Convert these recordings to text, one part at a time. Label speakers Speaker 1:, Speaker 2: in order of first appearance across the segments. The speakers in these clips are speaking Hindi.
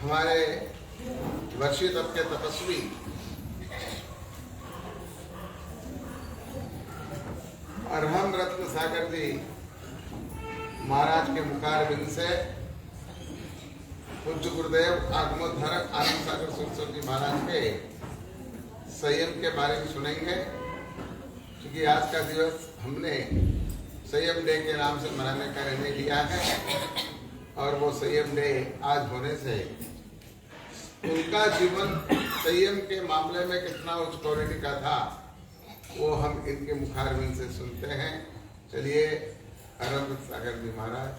Speaker 1: हमारे वर्षीय तप के तपस्वी अरहम रत्न सागर जी महाराज के मुखारबिंद से पूज्य गुरुदेव आगमोद्धारक आनंद सागर सुरसर जी महाराज के संयम के बारे में सुनेंगे, क्योंकि आज का दिवस हमने संयम डे के नाम से मनाने का निर्णय लिया है और वो संयम डे आज होने से उनका जीवन संयम के मामले में कितना उच्च क्वालिटी का था वो हम इनके मुखारबिंद से सुनते हैं। चलिए अरहम सागर जी महाराज।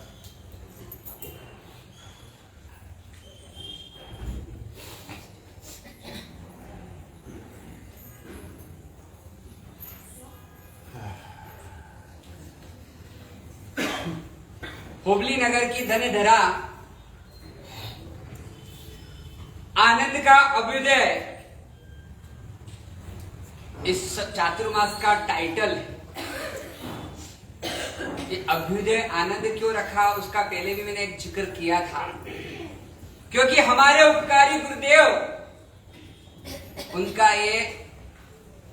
Speaker 2: हुबली नगर की धनधरा आनंद का अभ्युदय इस चातुर्मास का टाइटल है। ये अभ्युदय आनंद क्यों रखा उसका पहले भी मैंने एक जिक्र किया था, क्योंकि हमारे उपकारी गुरुदेव उनका ये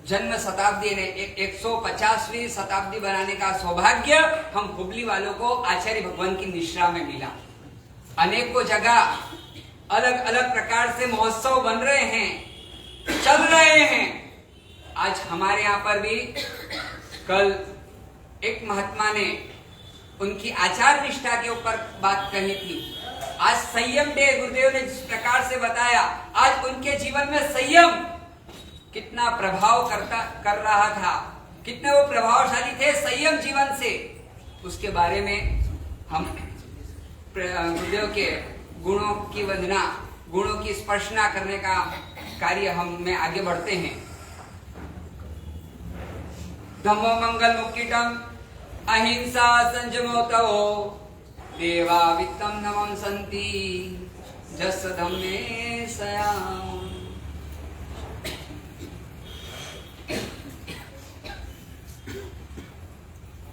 Speaker 2: जन्म शताब्दी ने 150वीं शताब्दी बनाने का सौभाग्य हम हुबली वालों को आचार्य भगवान की निश्रा में मिला। अनेकों जगह अलग अलग प्रकार से महोत्सव बन रहे हैं, चल रहे हैं। आज हमारे यहाँ पर भी कल एक महात्मा ने उनकी आचार निष्ठा के ऊपर बात कही थी। आज संयम डे गुरुदेव ने जिस प्रकार से बताया, आज उनके जीवन में संयम कितना प्रभाव कर रहा था, कितने वो प्रभावशाली थे संयम जीवन से, उसके बारे में हम गुरुदेव के गुणों की वंदना, गुणों की स्पर्शना करने का कार्य हम में आगे बढ़ते हैं। धम्मो मंगल मुक्तिटम अहिंसा संयमोतो देवा वित्तम नमं संति जस धम्मे सयाम।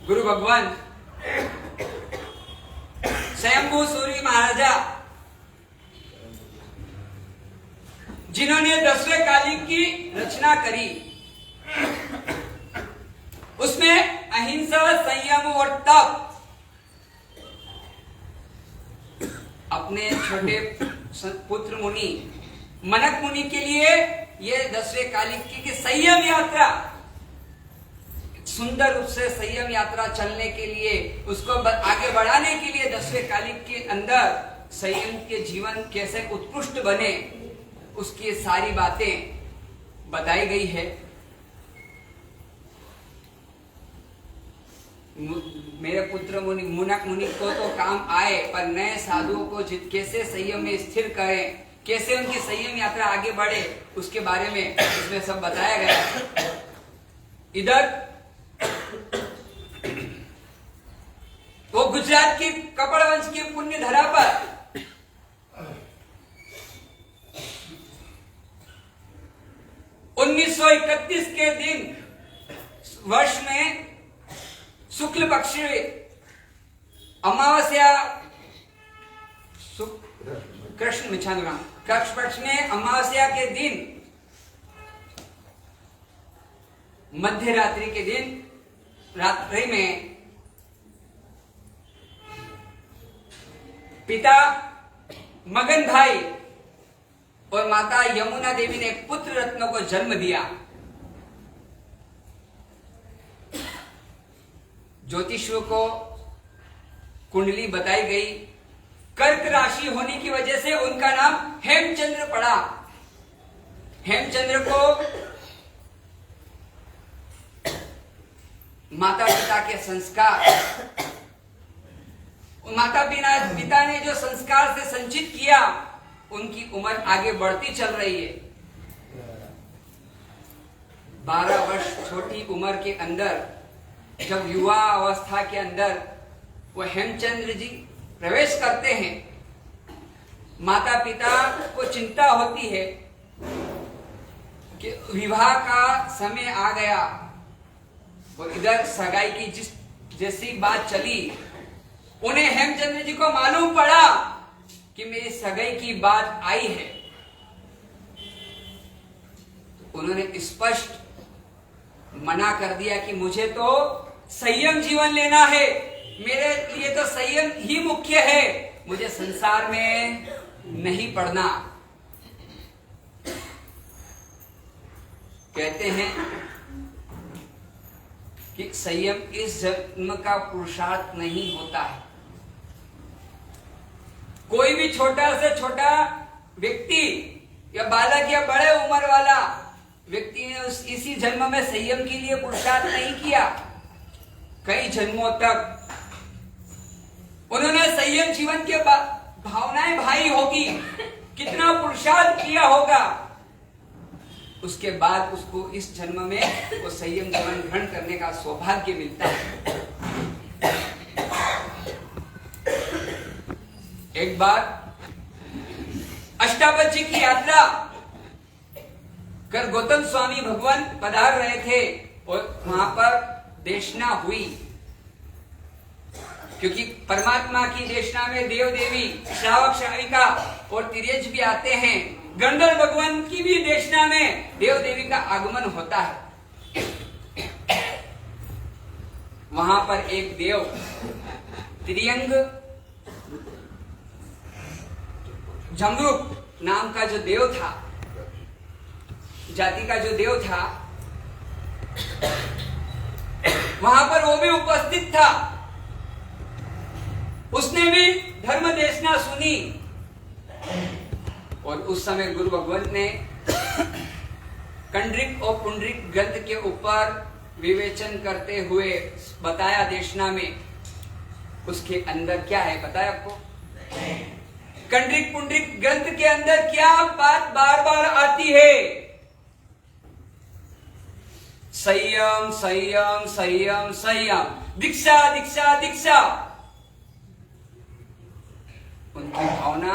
Speaker 2: गुरु भगवान स्वयंभू सूर्य महाराजा जिन्होंने 10वें कालिक की रचना करी, उसमें अहिंसा, संयम और तप अपने छोटे पुत्र मुनि मनक मुनि के लिए ये 10वें कालिक की संयम यात्रा, सुंदर रूप से संयम यात्रा चलने के लिए, उसको आगे बढ़ाने के लिए 10वें कालिक के अंदर संयम के जीवन कैसे उत्कृष्ट बने उसकी सारी बातें बताई गई है। मेरे पुत्र मुनि मुनक मुनि को तो काम आए, पर नए साधुओं को कैसे संयम में स्थिर करें, कैसे उनकी संयम यात्रा आगे बढ़े, उसके बारे में इसमें सब बताया गया। इधर वो गुजरात की कपड़ वंश की पुण्य धरा पर (1931) के दिन वर्ष में शुक्ल पक्ष अमावस्या, कृष्ण मिछानुराम कृष्ण पक्ष में अमावस्या के दिन, मध्य रात्रि के दिन रात्रि में पिता मगन भाई और माता यमुना देवी ने पुत्र रत्नों को जन्म दिया। ज्योतिषियों को कुंडली बताई गई, कर्क राशि होने की वजह से उनका नाम हेमचंद्र पड़ा। हेमचंद्र को माता पिता के संस्कार, माता पिता ने जो संस्कार से संचित किया, उनकी उम्र आगे बढ़ती चल रही है। 12 वर्ष छोटी उम्र के अंदर, जब युवा अवस्था के अंदर वो हेमचंद्र जी प्रवेश करते हैं, माता पिता को चिंता होती है कि विवाह का समय आ गया, और इधर सगाई की जैसी बात चली, उन्हें हेमचंद्र जी को मालूम पड़ा कि मेरी सगाई की बात आई है, उन्होंने स्पष्ट मना कर दिया कि मुझे तो संयम जीवन लेना है, मेरे लिए तो संयम ही मुख्य है, मुझे संसार में नहीं पड़ना। कहते हैं कि संयम इस जन्म का पुरुषार्थ नहीं होता है। कोई भी छोटा से छोटा व्यक्ति या बालक या बड़े उम्र वाला व्यक्ति ने इसी जन्म में संयम के लिए पुरुषार्थ नहीं किया। कई जन्मों तक उन्होंने संयम जीवन के भावनाएं भाई होगी, कितना पुरुषार्थ किया होगा, उसके बाद उसको इस जन्म में वो संयम जीवन ग्रहण करने का सौभाग्य मिलता है। एक बार अष्टावक्र की यात्रा कर गौतम स्वामी भगवान पधार रहे थे और वहां पर देशना हुई, क्योंकि परमात्मा की देशना में देव देवी, श्रावक श्राविका और तिर्यज भी आते हैं। गंधर्व भगवान की भी देशना में देव देवी का आगमन होता है। वहां पर एक देव त्रियंग जमरूक नाम का जो देव था, जाति का जो देव था, वहां पर वो भी उपस्थित था। उसने भी धर्म देशना सुनी और उस समय गुरु भगवंत ने कंड्रिक और पुंडरिक ग्रंथ के ऊपर विवेचन करते हुए बताया देशना में उसके अंदर क्या है। बताया आपको कंड्रिक पुंडरिक ग्रंथ के अंदर क्या बात बार बार आती है? संयम संयम संयम संयम, दीक्षा दीक्षा दीक्षा। उनकी भावना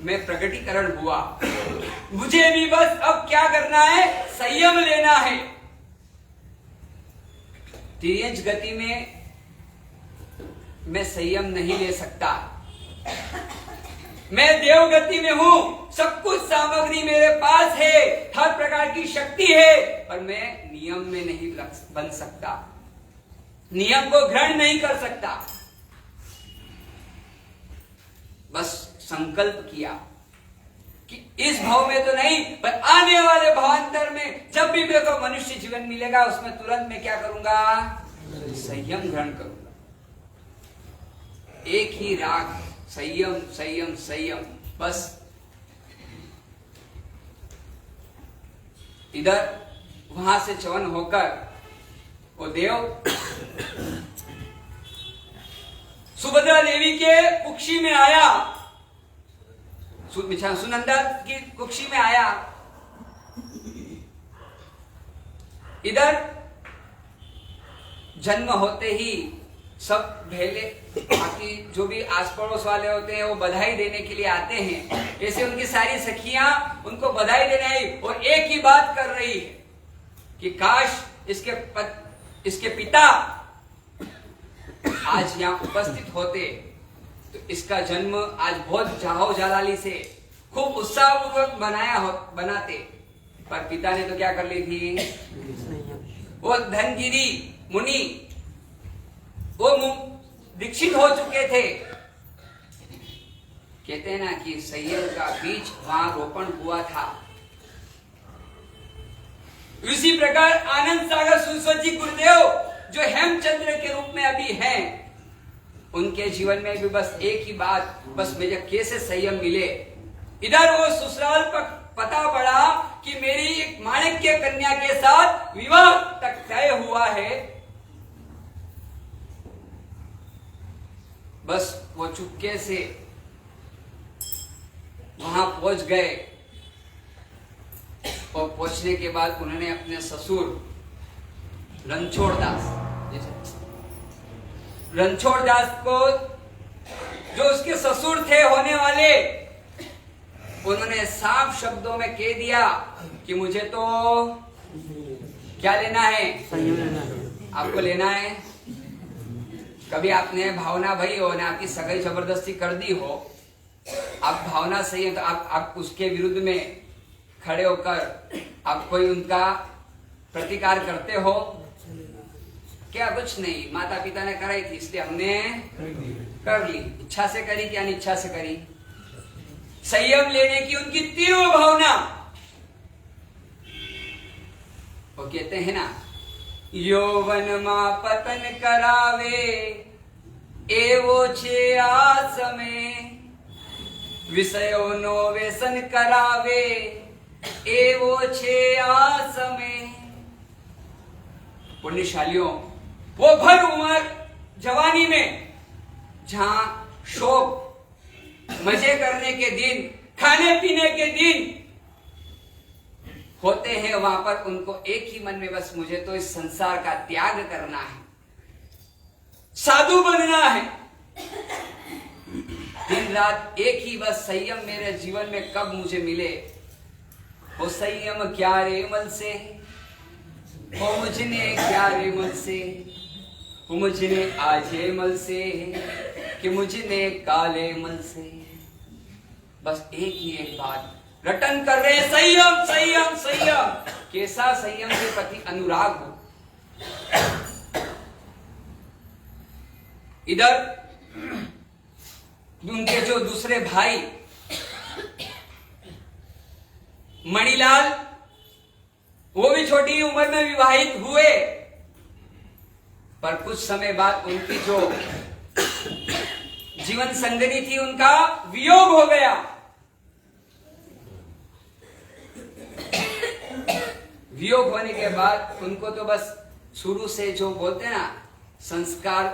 Speaker 2: में प्रकटीकरण हुआ, मुझे भी बस अब क्या करना है, संयम लेना है। तिर्यज गति में मैं संयम नहीं ले सकता, मैं देव गति में हूं, सब कुछ सामग्री मेरे पास है, हर प्रकार की शक्ति है, पर मैं नियम में नहीं बन सकता, नियम को ग्रहण नहीं कर सकता। बस संकल्प किया कि इस भाव में तो नहीं, पर आने वाले भावांतर में जब भी मेरे को मनुष्य जीवन मिलेगा उसमें तुरंत मैं क्या करूंगा, संयम ग्रहण करूंगा। एक ही राग, संयम संयम संयम। बस इधर वहां से च्यवन होकर वो देव सुभद्रा देवी के कुक्षी में आया, सुनंदा की कुक्षी में आया। इधर जन्म होते ही सब भेले, बाकी जो भी आस पड़ोस वाले होते हैं वो बधाई देने के लिए आते हैं। ऐसे उनकी सारी सखियां उनको बधाई देने आई और एक ही बात कर रही है कि काश इसके पिता आज यहाँ उपस्थित होते तो इसका जन्म आज बहुत जाहो जलाली से खूब उत्साहपूर्वक बनाते। पर पिता ने तो क्या कर ली थी, वो धनगिरी मुनि वो दीक्षित हो चुके थे। कहते हैं ना कि संयम का बीज वहां रोपण हुआ था। इसी प्रकार आनंद सागर सुसवत जी गुरुदेव जो हेमचंद्र के रूप में अभी हैं, उनके जीवन में भी बस एक ही बात, बस मुझे कैसे संयम मिले। इधर वो ससुराल पर पता पड़ा कि मेरी एक माणिक्य कन्या के साथ विवाह तक तय हुआ है। बस वो चुपके से वहां पहुंच गए और पहुंचने के बाद उन्होंने अपने ससुर रणछोड़ दास को, जो उसके ससुर थे होने वाले, उन्होंने साफ शब्दों में कह दिया कि मुझे तो क्या लेना है, आपको लेना है। कभी आपने भावना भई हो ना, आपकी सगाई जबरदस्ती कर दी हो आप भावना सही है तो आप उसके विरुद्ध में खड़े होकर आप कोई उनका प्रतिकार करते हो क्या? कुछ नहीं, माता पिता ने कराई थी इसलिए हमने कर ली। इच्छा से करी कि अनिच्छा से करी? संयम लेने की उनकी तीव्र भावना। वो कहते हैं ना, यौवन मा पतन करावे एवो छे आस में, विषयो नो व्यसन करावे एवो छे आस में। पुण्यशालियों, वो भर उम्र जवानी में जहां शोक, मजे करने के दिन, खाने पीने के दिन होते हैं, वहां पर उनको एक ही मन में बस मुझे तो इस संसार का त्याग करना है, साधु बनना है। दिन रात एक ही बस संयम मेरे जीवन में कब मुझे मिले। वो संयम क्या रे मल से, वो मुझने क्या रे मल से, वो मुझने आजे मल से कि मुझने काले मल से। बस एक ही एक बात रटन कर रहे, संयम संयम संयम। कैसा संयम के प्रति अनुराग हो। इधर उनके जो दूसरे भाई मणिलाल, वो भी छोटी उम्र में विवाहित हुए, पर कुछ समय बाद उनकी जो जीवन संगनी थी उनका वियोग हो गया। वियोग होने के बाद उनको तो बस शुरू से जो बोलते हैं ना संस्कार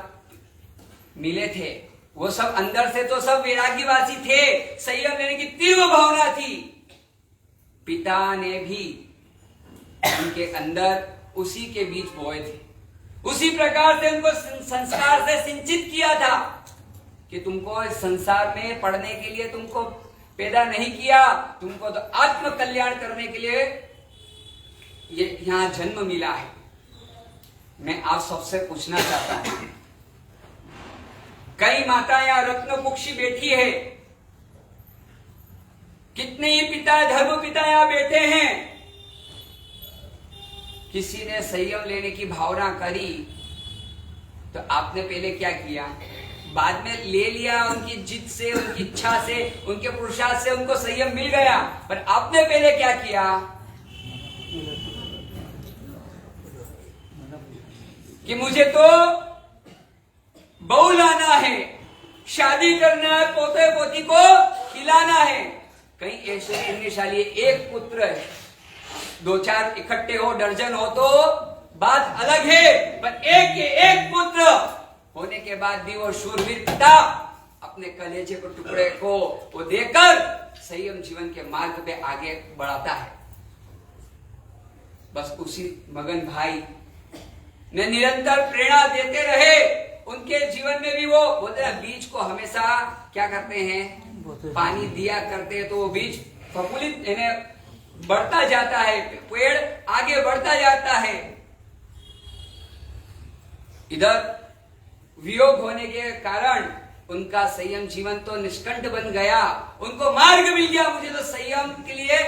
Speaker 2: मिले थे, वो सब अंदर से तो सब वैराग्यवासी थे, संयम लेने की तीव्र भावना थी। पिता ने भी उनके अंदर उसी के बीज बोए थे, उसी प्रकार से उनको संस्कार से सिंचित किया था कि तुमको इस संसार में पढ़ने के लिए तुमको पैदा नहीं किया, तुमको तो आत्म कल्याण करने के लिए ये यहां जन्म मिला है। मैं आप सबसे पूछना चाहता हूं, कई माता या रत्न कुक्षी बैठी है, कितने ही पिता धर्म पिता यहां बैठे हैं, किसी ने संयम लेने की भावना करी तो आपने पहले क्या किया? बाद में ले लिया, उनकी जिद से, उनकी इच्छा से, उनके पुरुषार्थ से उनको संयम मिल गया, पर आपने पहले क्या किया? कि मुझे तो बहू लाना है, शादी करना है, पोते पोती को खिलाना है। कई ऐसे पुण्यशाली एक पुत्र है, दो चार इकट्ठे हो, दर्जन हो तो बात अलग है, पर एक के एक पुत्र होने के बाद भी वो शूरवीर पिता अपने कलेजे को टुकड़े को वो देकर संयम जीवन के मार्ग पे आगे बढ़ाता है। बस उसी मगन भाई ने निरंतर प्रेरणा देते रहे, उनके जीवन में भी वो बोलते हैं बीज को हमेशा क्या करते हैं, पानी दिया करते हैं, तो वो बीज फफूलित बढ़ता जाता है, पेड़ आगे बढ़ता जाता है। इधर वियोग होने के कारण उनका संयम जीवन तो निष्कंठ बन गया, उनको मार्ग मिल गया। मुझे तो संयम के लिए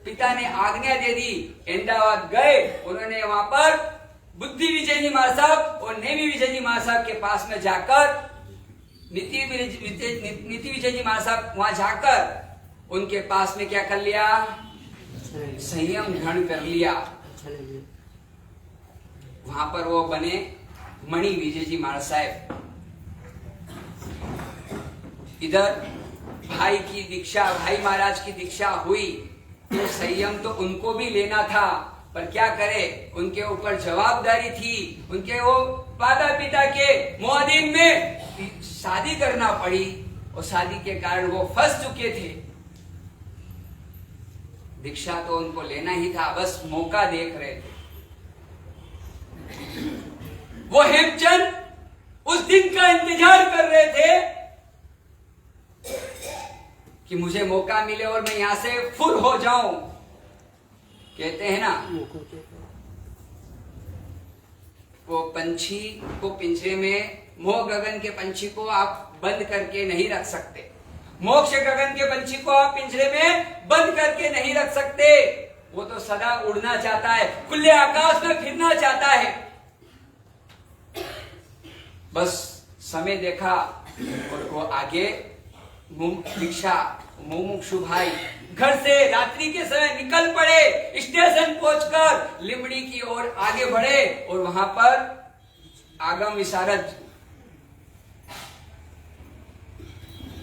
Speaker 2: पिता ने आज्ञा दे दी। अहमदाबाद गए, उन्होंने वहां पर बुद्धि विजय जी महाराज साहब और नेमी विजय जी महाराज साहब के पास में जाकर, नीति विजय जी महाराज साहब वहां जाकर उनके पास में क्या कर लिया? संयम ग्रहण कर लिया। वहां पर वो बने मणि विजय जी महाराज साहब। इधर भाई की दीक्षा, भाई महाराज की दीक्षा हुई तो संयम तो उनको भी लेना था, पर क्या करे, उनके ऊपर जवाबदारी थी, उनके वो माता पिता के मुआदीन में शादी करना पड़ी और शादी के कारण वो फंस चुके थे। दीक्षा तो उनको लेना ही था, बस मौका देख रहे थे। वो हेमचंद उस दिन का इंतजार कर रहे थे कि मुझे मौका मिले और मैं यहां से फुर हो जाऊं। कहते हैं ना, वो पंछी को पिंजरे में, मोह गगन के पंछी को आप बंद करके नहीं रख सकते, मोक्ष गगन के पंछी को आप पिंजरे में बंद करके नहीं रख सकते। वो तो सदा उड़ना चाहता है, खुले आकाश में फिरना चाहता है। बस समय देखा और वो आगे मुमुक्षु भाई घर से रात्रि के समय निकल पड़े, स्टेशन पहुंचकर लिमड़ी की ओर आगे बढ़े और वहां पर आगम विशारद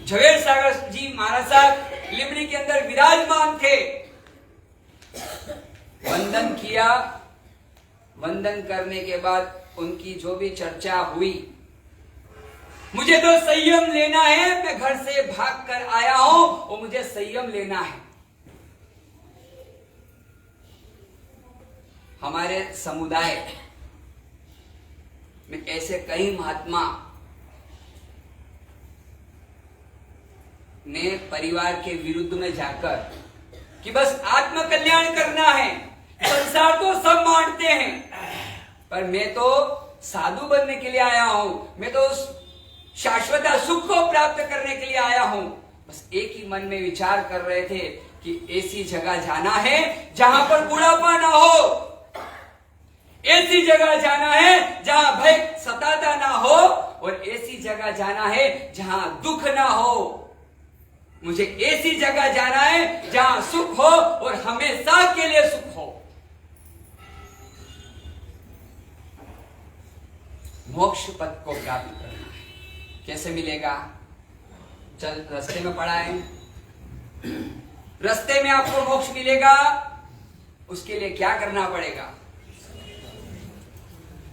Speaker 2: झवेर सागर जी महाराज साहब लिमड़ी के अंदर विराजमान थे। वंदन किया, वंदन करने के बाद उनकी जो भी चर्चा हुई, मुझे तो संयम लेना है, मैं घर से भाग कर आया हूं और मुझे संयम लेना है। हमारे समुदाय में ऐसे कई महात्मा ने परिवार के विरुद्ध में जाकर कि बस आत्म कल्याण करना है, संसार तो सब मानते हैं, पर मैं तो साधु बनने के लिए आया हूं, मैं तो शाश्वत सुख को प्राप्त करने के लिए आया हूं। बस एक ही मन में विचार कर रहे थे कि ऐसी जगह जाना है जहां पर बुढ़ापा ना हो, ऐसी जगह जाना है जहां भय सताता ना हो, और ऐसी जगह जाना है जहां दुख ना हो। मुझे ऐसी जगह जाना है जहां सुख हो और हमेशा के लिए सुख हो। मोक्ष पद को प्राप्त करना है। कैसे मिलेगा? चल रास्ते में पड़ा है, रास्ते में आपको मोक्ष मिलेगा, उसके लिए क्या करना पड़ेगा?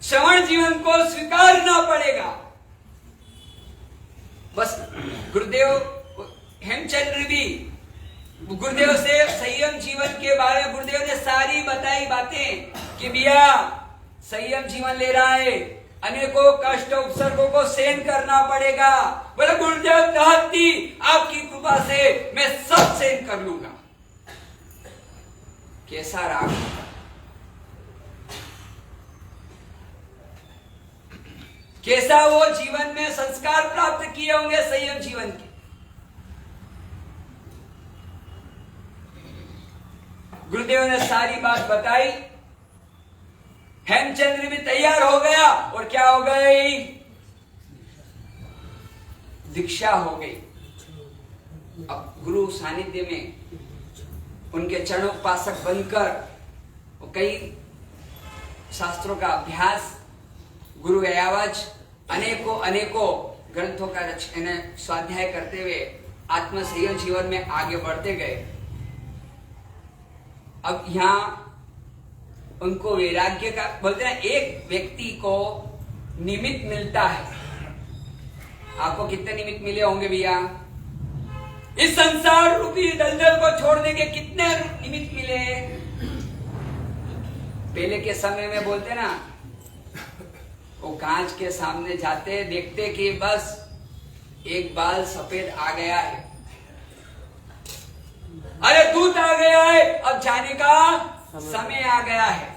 Speaker 2: श्रवण जीवन को स्वीकारना पड़ेगा। बस गुरुदेव हेमचंद्र भी गुरुदेव से संयम जीवन के बारे में गुरुदेव ने सारी बताई बातें कि भैया संयम जीवन ले रहा है, अनेकों कष्ट उपसर्गों को सहन करना पड़ेगा। बोले गुरुदेव दहती आपकी कृपा से मैं सब सहन कर लूंगा। कैसा राग, कैसा वो जीवन में संस्कार प्राप्त किए होंगे संयम जीवन के। गुरुदेव ने सारी बात बताई, हेमचंद्र भी तैयार हो गया और क्या हो गई? दीक्षा हो गई। अब गुरु सानिध्य में उनके चरणोपासक बनकर कई शास्त्रों का अभ्यास, गुरु अयावज अनेकों ग्रंथों का स्वाध्याय करते हुए आत्मसंयम जीवन में आगे बढ़ते गए। अब यहां उनको वैराग्य का बोलते हैं, एक व्यक्ति को निमित्त मिलता है। आपको कितने निमित्त मिले होंगे भैया? इस संसार रूपी दलदल को छोड़ने के कितने निमित्त मिले? पहले के समय में बोलते ना, वो कांच के सामने जाते, देखते कि बस एक बाल सफेद आ गया है, अरे दूध आ गया है, अब जाने का समय आ गया है।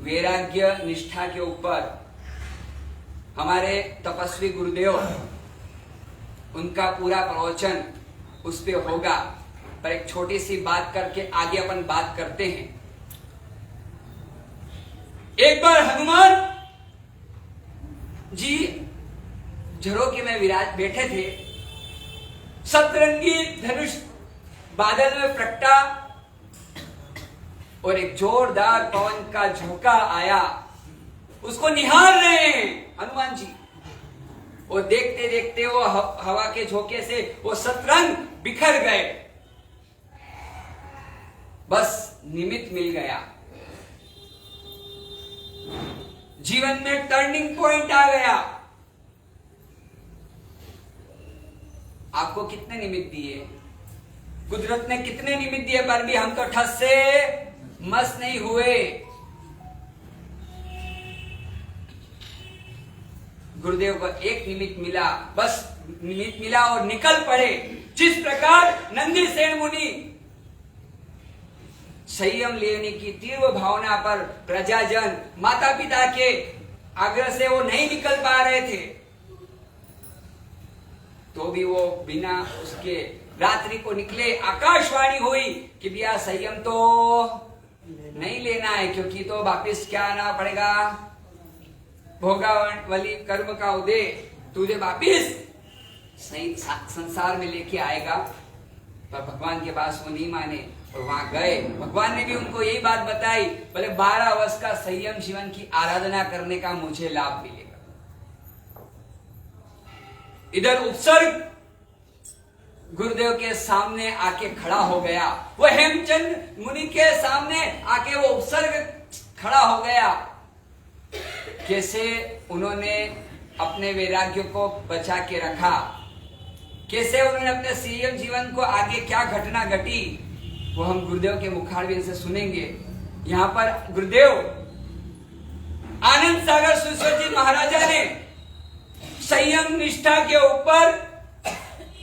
Speaker 2: वैराग्य निष्ठा के ऊपर हमारे तपस्वी गुरुदेव, उनका पूरा प्रवचन उस पे होगा, पर एक छोटी सी बात करके आगे अपन बात करते हैं। एक बार हनुमान जी झरोखे में विराज बैठे थे, सतरंगी धनुष बादल में प्रकटा और एक जोरदार पवन का झोंका आया, उसको निहार रहे हैं हनुमान जी। और देखते देखते वो हवा के झोंके से वो सतरंग बिखर गए। बस निमित्त मिल गया, जीवन में टर्निंग पॉइंट आ गया। आपको कितने निमित्त दिए? कुदरत ने कितने निमित्त दिए, पर भी हम तो ठस से मस नहीं हुए। गुरुदेव को एक निमित्त मिला, बस निमित्त मिला और निकल पड़े। जिस प्रकार नंदी सेन मुनि संयम लेने की तीव्र भावना पर प्रजाजन माता पिता के आग्रह से वो नहीं निकल पा रहे थे, तो भी वो बिना उसके रात्रि को निकले। आकाशवाणी हुई कि भैया संयम तो नहीं लेना है, क्योंकि तो वापिस क्या आना पड़ेगा, भोगावली कर्म का उदय तुझे वापिस सही संसार में लेके आएगा। पर भगवान के पास वो नहीं माने और वहां गए। भगवान ने भी उनको यही बात बताई, बोले 12 वर्ष का संयम जीवन की आराधना करने का मुझे लाभ मिलेगा। इधर उपसर्ग गुरुदेव के सामने आके खड़ा हो गया, वो हेमचंद मुनि के सामने आके वो उपसर्ग खड़ा हो गया। कैसे उन्होंने अपने वैराग्य को बचा के रखा, कैसे उन्होंने अपने संयम जीवन को आगे क्या घटना घटी, वो हम गुरुदेव के मुखारबिंद से सुनेंगे। यहाँ पर गुरुदेव आनंद सागर सरस्वती महाराजा ने संयम निष्ठा के ऊपर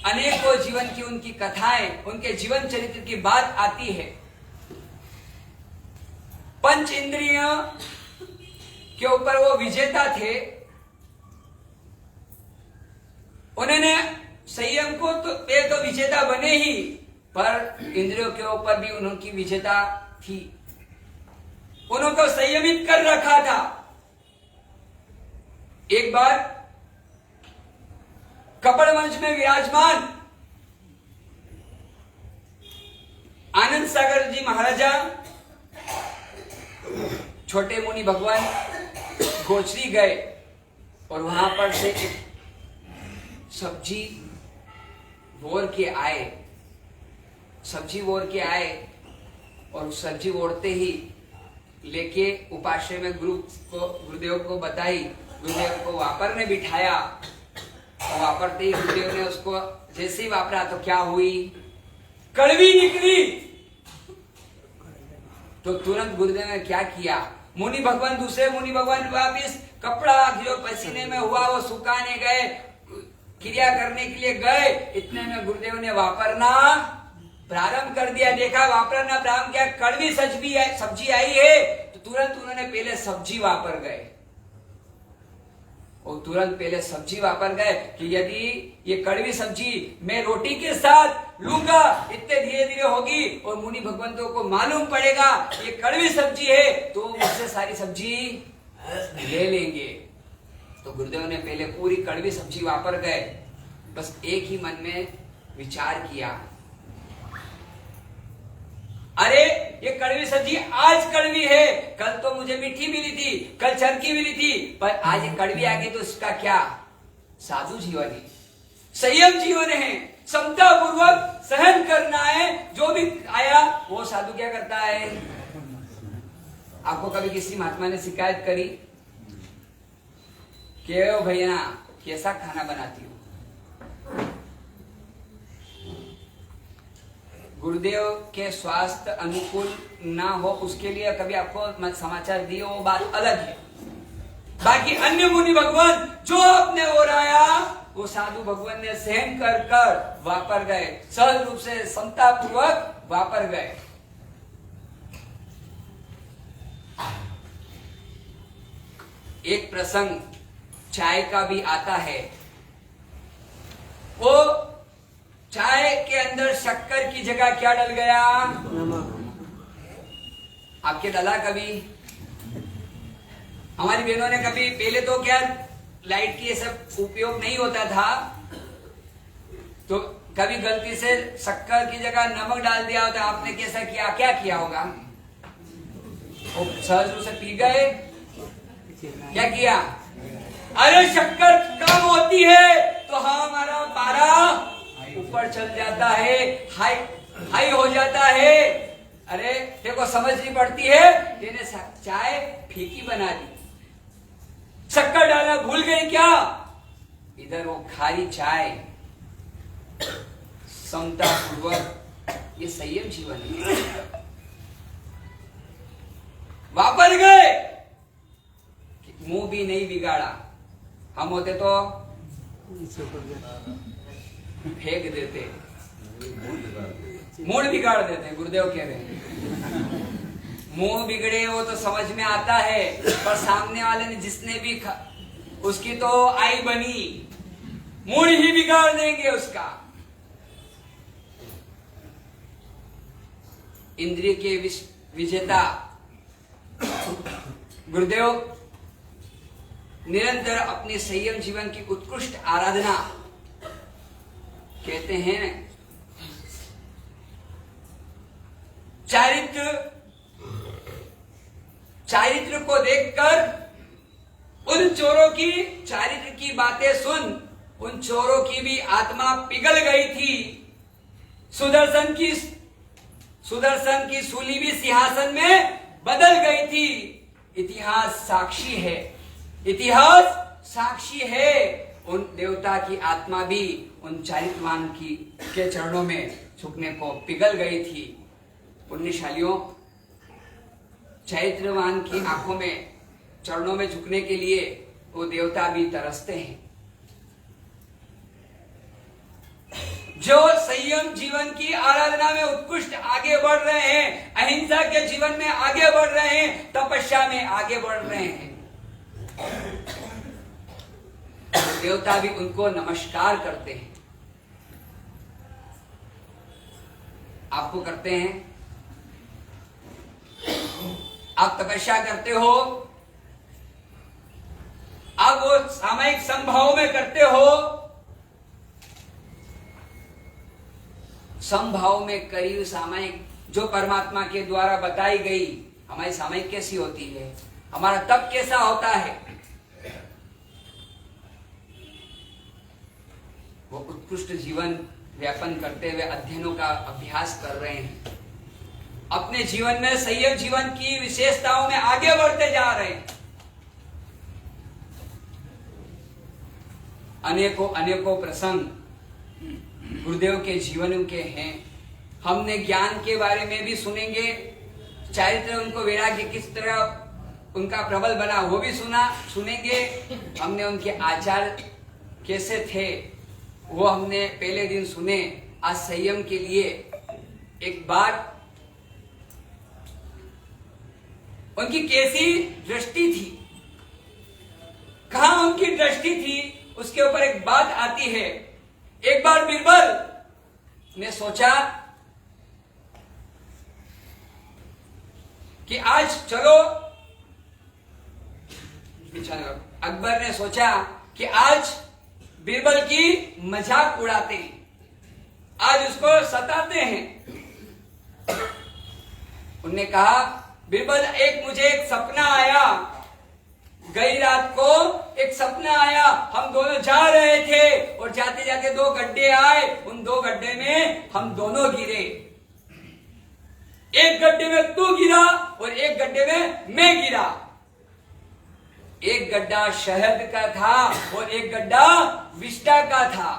Speaker 2: अनेकों जीवन की उनकी कथाएं, उनके जीवन चरित्र की बात आती है। पंच इंद्रिय के ऊपर वो विजेता थे। उन्होंने संयम को तो विजेता बने ही, पर इंद्रियों के ऊपर भी उनकी विजेता थी। उनको संयमित कर रखा था। एक बार कपड़ मंच में विराजमान आनंद सागर जी महाराजा, छोटे मुनि भगवान गोचरी गए और वहां पर से एक सब्जी वोर के आए। सब्जी वोर के आए और सब्जी ओढ़ते ही लेके उपाश्रय में गुरुदेव को बताई। गुरुदेव को वापर ने बिठाया और वापरते ही गुरुदेव ने उसको जैसे ही वापरा तो क्या हुई, कड़वी निकली। तो तुरंत गुरुदेव ने क्या किया, मुनि भगवान दूसरे मुनि भगवान वापिस कपड़ा जो पसीने में हुआ वो सुखाने गए, क्रिया करने के लिए गए। इतने में गुरुदेव ने वापरना प्रारंभ कर दिया। देखा वापरना प्रारंभ किया, कड़वी सब्जी आई है, तो तुरंत उन्होंने पहले सब्जी वापर गए। और तुरंत पहले सब्जी वापर गए कि यदि ये कड़वी सब्जी मैं रोटी के साथ लूंगा इतने धीरे धीरे होगी और मुनि भगवंतों को मालूम पड़ेगा ये कड़वी सब्जी है, तो मुझसे सारी सब्जी ले लेंगे। तो गुरुदेव ने पहले पूरी कड़वी सब्जी वापर गए। बस एक ही मन में विचार किया, अरे ये कड़वी सब्जी आज कड़वी है, कल तो मुझे मीठी मिली थी, कल चरकी मिली थी, पर आज ये कड़वी आ गई तो इसका क्या। साधु जीवन है, संयम जीवन है, समता पूर्वक सहन करना है। जो भी आया वो साधु क्या करता है। आपको कभी किसी महात्मा ने शिकायत करी कि ओ भैया कैसा खाना बनाती हो, गुरुदेव के स्वास्थ्य अनुकूल ना हो उसके लिए कभी आपको समाचार दिए, वो बात अलग है। बाकी अन्य मुनि भगवान जो अपने ओर आया वो साधु भगवान ने सहन कर कर वापर गए, सहज रूप से समता पूर्वक वापर गए। एक प्रसंग चाय का भी आता है। वो चाय के अंदर शक्कर की जगह क्या डल गया, आपके डला कभी। हमारी बहनों ने कभी, पहले तो क्या लाइट की ये सब उपयोग नहीं होता था, तो कभी गलती से शक्कर की जगह नमक डाल दिया होता। आपने कैसा किया, क्या किया होगा, वो सहज रूप से पी गए, क्या किया, अरे शक्कर कम होती है तो हमारा पारा ऊपर चल जाता है, हाई हो जाता है। अरे देखो समझ नहीं पड़ती है, मैंने चाय फीकी बना दी, शक्कर डालना भूल गई क्या। इधर वो खारी चाय समता पूर्वक, ये संयम जीवन है। वापर गए, मुंह भी नहीं बिगाड़ा। हम होते तो फेंक देते, मूड बिगाड़ देते। गुरुदेव कह रहे हैं मुंह बिगड़े वो तो समझ में आता है, पर सामने वाले ने जिसने भी उसकी तो आई बनी, मूड ही बिगाड़ देंगे उसका। इंद्रिय के विजेता गुरुदेव निरंतर अपने संयम जीवन की उत्कृष्ट आराधना कहते हैं, चारित्र को देखकर उन चोरों की चारित्र की बातें सुन उन चोरों की भी आत्मा पिघल गई थी। सुदर्शन की सूली भी सिंहासन में बदल गई थी। इतिहास साक्षी है। उन देवता की आत्मा भी उन चारित्रवान के चरणों में झुकने को पिघल गई थी। पुण्यशालियों, चैत्रवान की आंखों में चरणों में झुकने के लिए वो देवता भी तरसते हैं। जो संयम जीवन की आराधना में उत्कृष्ट आगे बढ़ रहे हैं, अहिंसा के जीवन में आगे बढ़ रहे हैं, तपस्या में आगे बढ़ रहे हैं, देवता भी उनको नमस्कार करते हैं। आपको करते हैं? आप तपस्या करते हो, आप वो सामयिक संभाव में करते हो। संभाव में करी सामयिक जो परमात्मा के द्वारा बताई गई हमारी सामयिक कैसी होती है, हमारा तप कैसा होता है, वो उत्कृष्ट जीवन व्यापन करते हुए अध्ययनों का अभ्यास कर रहे हैं। अपने जीवन में संयम जीवन की विशेषताओं में आगे बढ़ते जा रहे हैं। अनेकों प्रसंग गुरुदेव के जीवन के हैं। हमने ज्ञान के बारे में भी सुनेंगे, चारित्र उनको वैराग्य किस तरह उनका प्रबल बना वो भी सुनेंगे। हमने उनके आचार कैसे थे वो हमने पहले दिन सुने। आज संयम के लिए एक बार उनकी कैसी दृष्टि थी, कहां उनकी दृष्टि थी, उसके ऊपर एक बात आती है। एक बार बीरबल ने सोचा कि आज चलो, अकबर ने सोचा कि आज बीरबल की मजाक उड़ाते हैं, आज उसको सताते हैं। उन्होंने कहा, बीरबल मुझे एक सपना आया, गई रात को एक सपना आया, हम दोनों जा रहे थे और जाते जाते दो गड्ढे आए, उन दो गड्ढे में हम दोनों गिरे। एक गड्ढे में तू गिरा और एक गड्ढे में मैं गिरा। एक गड्ढा शहद का था और एक गड्ढा विष्टा का था।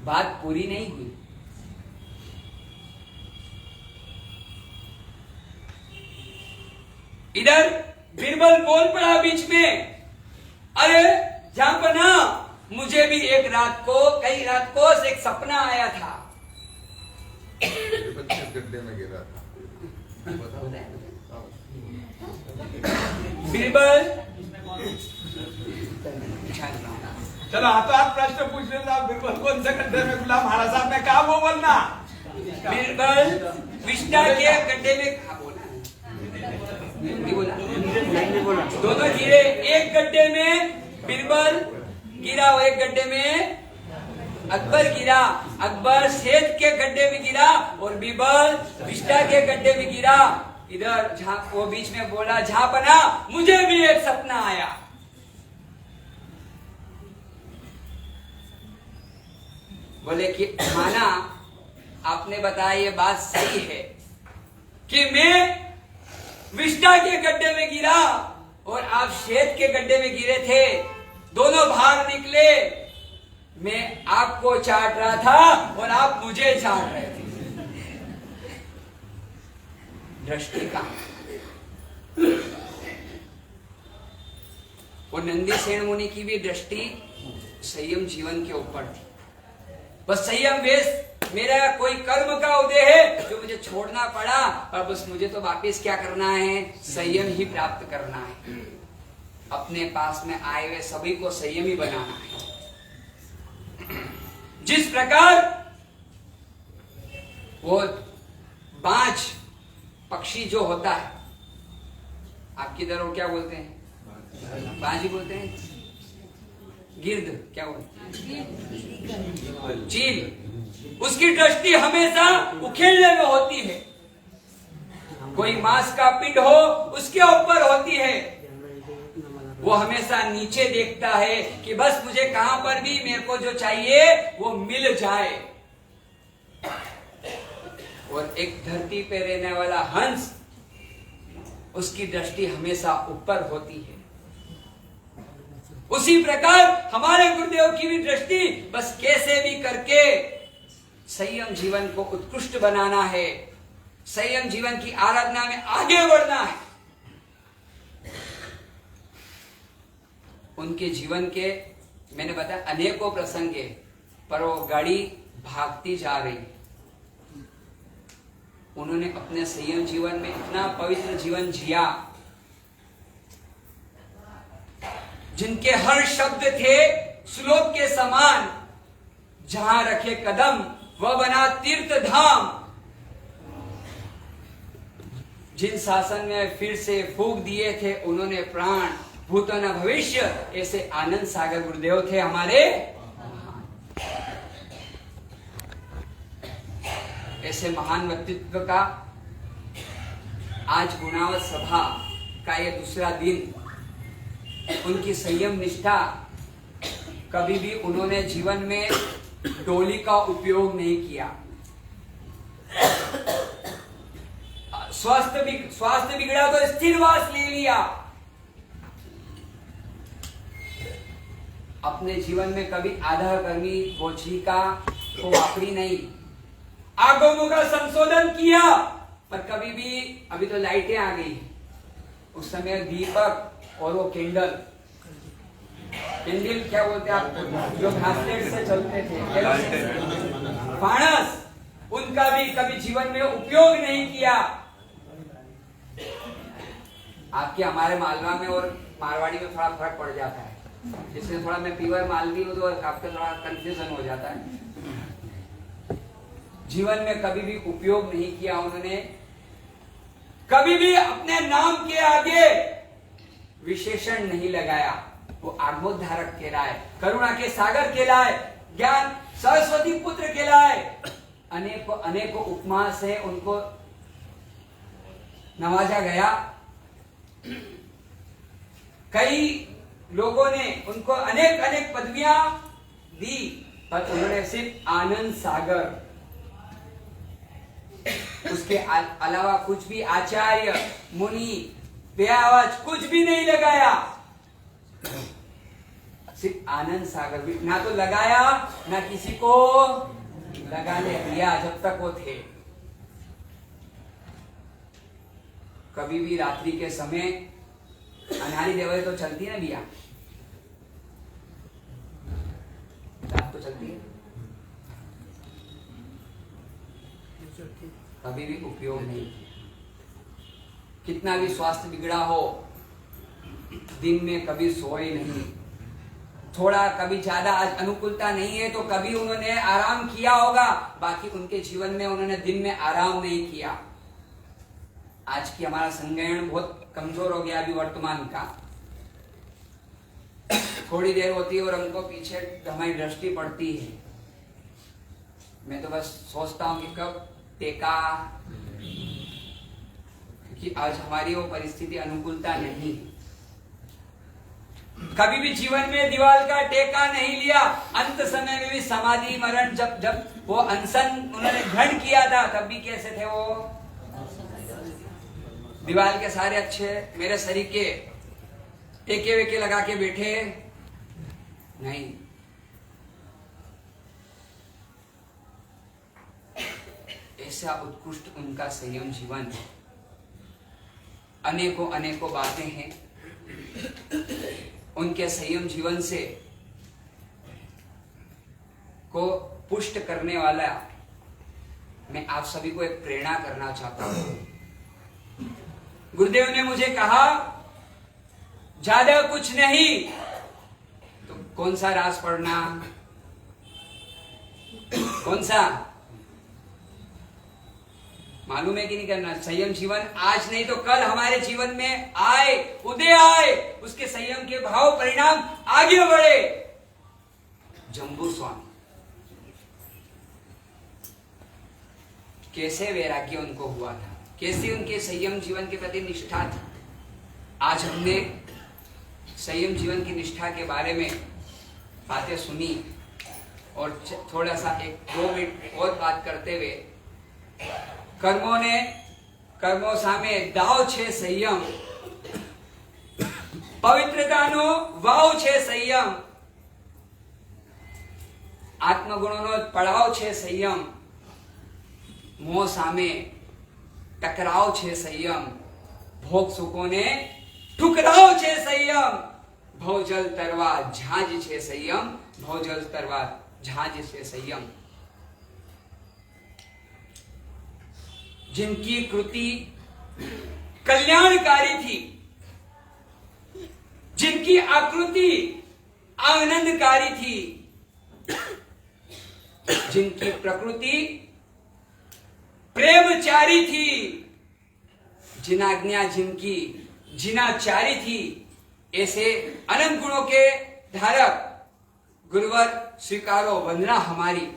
Speaker 2: बात पूरी नहीं हुई। इधर बीरबल बोल पड़ा बीच में, अरे जहांपना, मुझे भी कई रात को एक सपना आया था।
Speaker 1: गड्ढे में गिरा था।
Speaker 2: बीरबल,
Speaker 3: चलो हाँ, तो आप प्रश्न पूछ रहे थे, बीरबल कौन से गड्ढे में गुलाम महाराज साहब ने कहा वो बोलना।
Speaker 2: बीरबल विष्टा के गड्ढे में बोला, दोनों गिरे। एक गड्ढे में बीरबल गिरा और एक गड्ढे में अकबर गिरा। अकबर शेष के गड्ढे में गिरा और बीरबल विष्टा के गड्ढे में गिरा। इधर वो बीच में बोला, झापना, मुझे भी एक सपना आया। बोले कि माना, आपने बताया ये बात सही है कि मैं विष्टा के गड्ढे में गिरा और आप शेत के गड्ढे में गिरे थे, दोनों बाहर निकले। मैं आपको चाट रहा था और आप मुझे चाट रहे थे। दृष्टि का वो नंदी सेन मुनि की भी दृष्टि संयम जीवन के ऊपर थी। बस संयम वेश मेरा कोई कर्म का उदय है जो मुझे छोड़ना पड़ा, और बस मुझे तो वापिस क्या करना है, संयम ही प्राप्त करना है। अपने पास में आए हुए सभी को संयमी बनाना है। जिस प्रकार वो बाज पक्षी जो होता है, आपकी तरह वो क्या बोलते हैं? बाज ही बोलते हैं। गिर्द क्या बोलते हैं? चील। उसकी दृष्टि हमेशा उखेलने में होती है। कोई मांस का पिंड हो उसके ऊपर होती है। वो हमेशा नीचे देखता है कि बस मुझे कहां पर भी मेरे को जो चाहिए वो मिल जाए। और एक धरती पे रहने वाला हंस, उसकी दृष्टि हमेशा ऊपर होती है। उसी प्रकार हमारे गुरुदेव की भी दृष्टि बस कैसे भी करके संयम जीवन को उत्कृष्ट बनाना है, संयम जीवन की आराधना में आगे बढ़ना है। उनके जीवन के मैंने बताया अनेकों प्रसंग है, पर वो गाड़ी भागती जा रही। उन्होंने अपने संयम जीवन में इतना पवित्र जीवन जिया, जिनके हर शब्द थे श्लोक के समान। जहां रखे कदम वह बना तीर्थ धाम। जिन शासन में फिर से फूंक दिए थे उन्होंने प्राण, भूत न भविष्य, ऐसे आनंद सागर गुरुदेव थे हमारे। ऐसे महान व्यक्तित्व का आज गुणावत सभा का ये दूसरा दिन। उनकी संयम निष्ठा, कभी भी उन्होंने जीवन में डोली का उपयोग नहीं किया। स्वास्थ्य बिगड़ा तो स्थिरवास ले लिया। अपने जीवन में कभी आधा कर्मी बोझिका को वापरी नहीं। आगमों का संशोधन किया, पर कभी भी, अभी तो लाइटें आ गई, उस समय दीपक और वो कैंडल क्या बोलते हैं आप, जो घासलेट से चलते थे, फाणस, उनका भी कभी जीवन में उपयोग नहीं किया। आपके हमारे मालवा में और मारवाड़ी में थोड़ा फर्क पड़ जाता है, इसलिए थोड़ा मैं प्योर मालवी हूँ तो आपका थोड़ा कंफ्यूजन हो जाता है। जीवन में कभी भी उपयोग नहीं किया उन्होंने। कभी भी अपने नाम के आगे विशेषण नहीं लगाया। वो आगमोद्धारक कहलाए, करुणा के सागर कहलाए, ज्ञान सरस्वती पुत्र कहलाए। अनेकों उपमा से उनको नवाजा गया। कई लोगों ने उनको अनेक पदवियां दी, पर उन्होंने सिर्फ आनंद सागर, उसके अलावा कुछ भी आचार्य, मुनि, व्यावाच कुछ भी नहीं लगाया। सिर्फ आनंद सागर भी ना तो लगाया, ना किसी को लगाने दिया जब तक वो थे। कभी भी रात्रि के समय अनारी देवरी तो चलती है ना भैया, रात तो चलती है, कभी भी उपयोग नहीं किया। कितना भी स्वास्थ्य बिगड़ा हो, दिन में कभी सोए नहीं। थोड़ा कभी ज्यादा आज अनुकूलता नहीं है तो कभी उन्होंने आराम किया होगा, बाकी उनके जीवन में उन्होंने दिन में आराम नहीं किया। आज की हमारा संज्ञान बहुत कमजोर हो गया अभी वर्तमान का। थोड़ी देर होती है और हमको पीछे हमारी दृष्टि पड़ती है। मैं तो बस सोचता हूँ कि कब टेका, क्योंकि आज हमारी वो परिस्थिति अनुकूलता नहीं। कभी भी जीवन में दीवार का टेका नहीं लिया। अंत समय में भी समाधि मरण जब वो अनशन उन्होंने ग्रहण किया था, तब भी कैसे थे वो? दीवार के सारे अच्छे मेरे शरीर के टेके वेके लगा के बैठे नहीं। ऐसा उत्कृष्ट उनका संयम जीवन। अनेकों बातें हैं उनके संयम जीवन से को पुष्ट करने वाला। मैं आप सभी को एक प्रेरणा करना चाहता हूं। गुरुदेव ने मुझे कहा ज्यादा कुछ नहीं। तो कौन सा रास पढ़ना, कौन सा मालूम है कि नहीं करना? संयम जीवन आज नहीं तो कल हमारे जीवन में आए, उदय आए, उसके संयम के भाव परिणाम आगे बढ़े। जम्बू स्वामी कैसे वैराग्य उनको हुआ था, कैसे उनके संयम जीवन के प्रति निष्ठा थी। आज हमने संयम जीवन की निष्ठा के बारे में बातें सुनी और थोड़ा सा 1-2 मिनट और बात करते हुए, કર્મો સામે દાવ છે સંયમ, પવિત્રતાનો વાવ છે સંયમ, આત્મગુણોનો પડાવ છે સંયમ, મોહ સામે ટકરાવ છે સંયમ, ભોગ સુખોને ઠુકરાવ છે સંયમ, ભવજલ તરવા ઝાંઝ છે સંયમ, ભવજલ તરવા ઝાંઝ છે સંયમ। जिनकी कृति कल्याणकारी थी, जिनकी आकृति आनंदकारी थी, जिनकी प्रकृति प्रेमचारी थी, जिनाज्ञा जिनकी जिनाचारी थी, ऐसे अनंत गुणों के धारक गुरुवर स्वीकारो वंदना हमारी।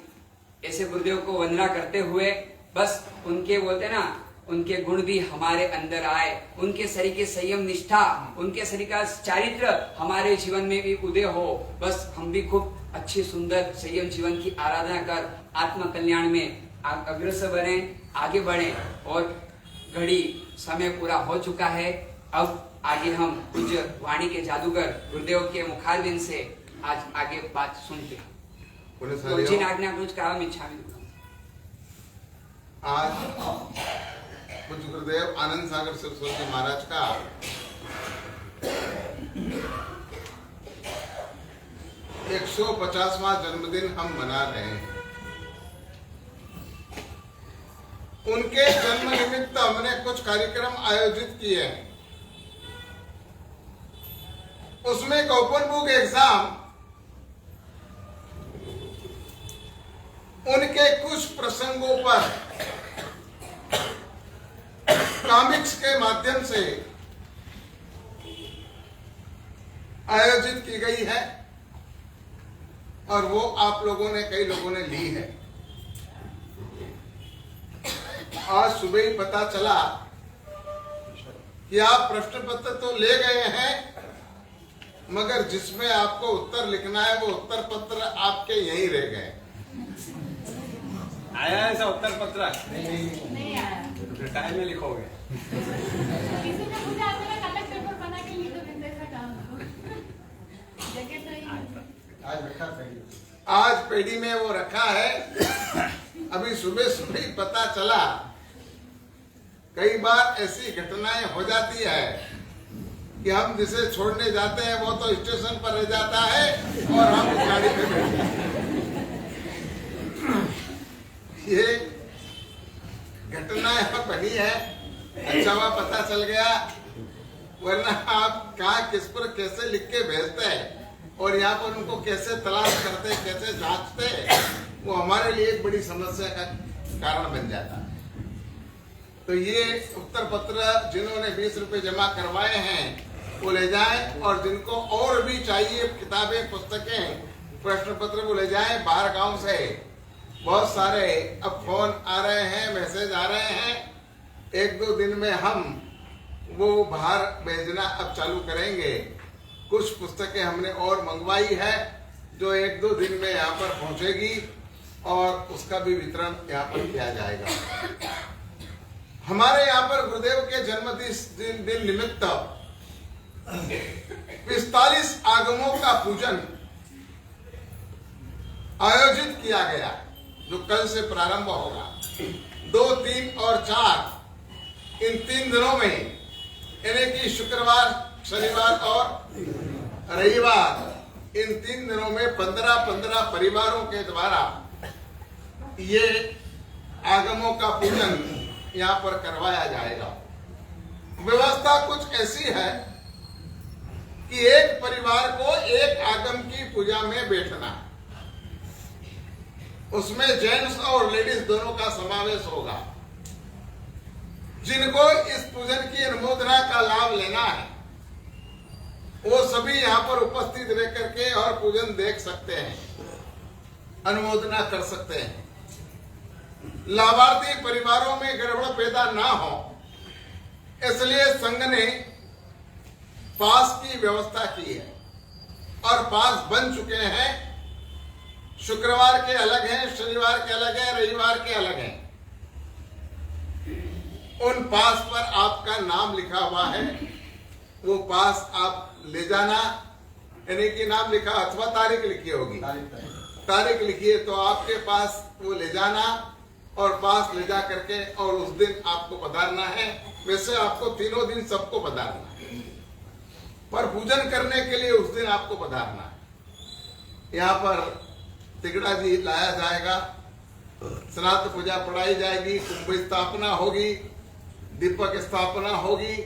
Speaker 2: ऐसे गुरुदेव को वंदना करते हुए बस उनके बोलते ना, उनके गुण भी हमारे अंदर आए, उनके शरीर की संयम निष्ठा, उनके शरीर का चारित्र हमारे जीवन में भी उदय हो। बस हम भी खूब अच्छी सुंदर संयम जीवन की आराधना कर आत्म कल्याण में अग्रसर बने, आगे बढ़े। और घड़ी समय पूरा हो चुका है। अब आगे हम कुछ वाणी के जादूगर गुरुदेव के मुखारबिंद से आज आगे बात सुनते हैं। जिन आज्ञा कुछ कहा इच्छा
Speaker 1: आज पूज्य गुरुदेव आनंद सागर सरस्वती महाराज का 150वां जन्मदिन हम मना रहे हैं। उनके जन्म निमित्त हमने कुछ कार्यक्रम आयोजित किए हैं। उसमें एक ओपन बुक एग्जाम उनके कुछ प्रसंगों पर कॉमिक्स के माध्यम से आयोजित की गई है और वो आप लोगों ने, कई लोगों ने ली है। आज सुबह ही पता चला कि आप प्रश्न पत्र तो ले गए हैं, मगर जिसमें आपको उत्तर लिखना है वो उत्तर पत्र आपके यहीं रह गए।
Speaker 3: आया ऐसा उत्तर पत्र?
Speaker 4: नहीं आया।
Speaker 3: टाइम में लिखोगे?
Speaker 4: किसी ने मुझे आज तक अलग पेपर बना के लिख दो, मैं ऐसा काम जगह तो
Speaker 1: आज रखा आज पेड़ी में वो रखा है। अभी सुबह सुबह ही पता चला। कई बार ऐसी घटनाएं हो जाती है कि हम जिसे छोड़ने जाते हैं वो तो स्टेशन पर रह जाता है और हम उस गाड़ी पे बैठे हैं। ये घटना यहाँ बनी है। अच्छा हुआ पता चल गया, वरना आप कहाँ किस पर कैसे लिख के भेजते हैं और यहाँ पर उनको कैसे तलाश करते, कैसे जांचते, वो हमारे लिए एक बड़ी समस्या का कारण बन जाता है। तो ये उत्तर पत्र जिन्होंने 20 रुपए जमा करवाए हैं वो ले जाएं, और जिनको और भी चाहिए किताबें, पुस्तकें, प्रश्न पत्र वो ले जाएं। बाहर गांव से बहुत सारे अब फोन आ रहे हैं, मैसेज आ रहे हैं। 1-2 दिन में हम वो बाहर भेजना अब चालू करेंगे। कुछ पुस्तकें हमने और मंगवाई है जो 1-2 दिन में यहाँ पर पहुंचेगी और उसका भी वितरण यहाँ पर किया जाएगा। हमारे यहाँ पर गुरुदेव के जन्मदिन निमित्त 45 आगमों का पूजन आयोजित किया गया, जो कल से प्रारंभ होगा। 2, 3 और 4 इन 3 दिनों में, यानी कि शुक्रवार, शनिवार और रविवार, इन 3 दिनों में 15-15 परिवारों के द्वारा ये आगमों का पूजन यहाँ पर करवाया जाएगा। व्यवस्था कुछ ऐसी है कि एक परिवार को एक आगम की पूजा में बैठना, उसमें जेंट्स और लेडीज दोनों का समावेश होगा। जिनको इस पूजन की अनुमोदना का लाभ लेना है वो सभी यहाँ पर उपस्थित रह करके और पूजन देख सकते हैं, अनुमोदना कर सकते हैं। लाभार्थी परिवारों में गड़बड़ पैदा ना हो इसलिए संघ ने पास की व्यवस्था की है और पास बन चुके हैं। शुक्रवार के अलग हैं, शनिवार के अलग हैं, रविवार के अलग हैं। उन पास पर आपका नाम लिखा हुआ है, वो पास आप ले जाना, यानी कि नाम लिखा अथवा तारीख लिखी होगी, तारीख लिखिए तो आपके पास वो ले जाना और पास ले जा करके और उस दिन आपको पधारना है। वैसे आपको तीनों दिन सबको पधारना है, पर पूजन करने के लिए उस दिन आपको पधारना है। यहाँ पर तिगड़ा जी लाया जाएगा, श्राद्ध पूजा पढ़ाई जाएगी, कुंभ स्थापना होगी, दीपक स्थापना होगी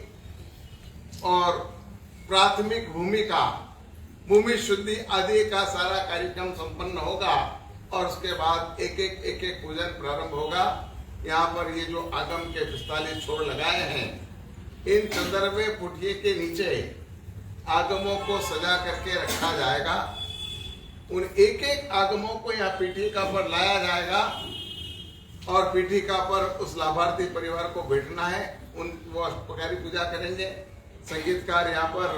Speaker 1: और प्राथमिक भूमि शुद्धि आदि का सारा कार्यक्रम संपन्न होगा और उसके बाद एक एक पूजन प्रारंभ होगा। यहाँ पर ये जो आगम के 45 छोर लगाए हैं, इन चंद्रवे पुटिये के नीचे आगमों को सजा करके रखा जाएगा। उन एक एक आगमों को यहाँ पीठिका पर लाया जाएगा और पीठिका पर उस लाभार्थी परिवार को बैठना है। वो अष्टप्रकारी पूजा करेंगे। संगीतकार यहाँ पर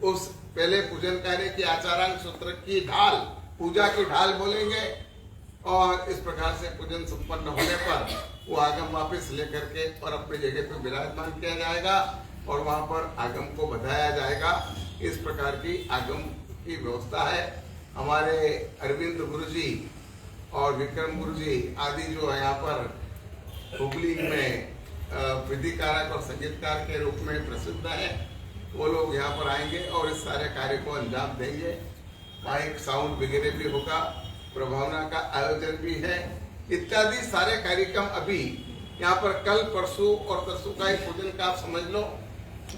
Speaker 1: उस पहले पूजन कार्य की आचारांग सूत्र की ढाल, पूजा की ढाल बोलेंगे और इस प्रकार से पूजन संपन्न होने पर वो आगम वापस लेकर के और अपनी जगह पर विराजमान किया जाएगा और वहां पर आगम को बधाया जाएगा। इस प्रकार की आगम की व्यवस्था है। हमारे अरविंद गुरुजी और विक्रम गुरुजी आदि जो है यहाँ पर हुगली में विधिकारक और संगीतकार के रूप में प्रसिद्ध है, वो लोग यहाँ पर आएंगे और इस सारे कार्य को अंजाम देंगे। माइक साउंड वगैरह भी होगा, प्रभावना का आयोजन भी है, इत्यादि सारे कार्यक्रम अभी यहाँ पर कल परसों और तरसों का ही पूजन का आप समझ लो।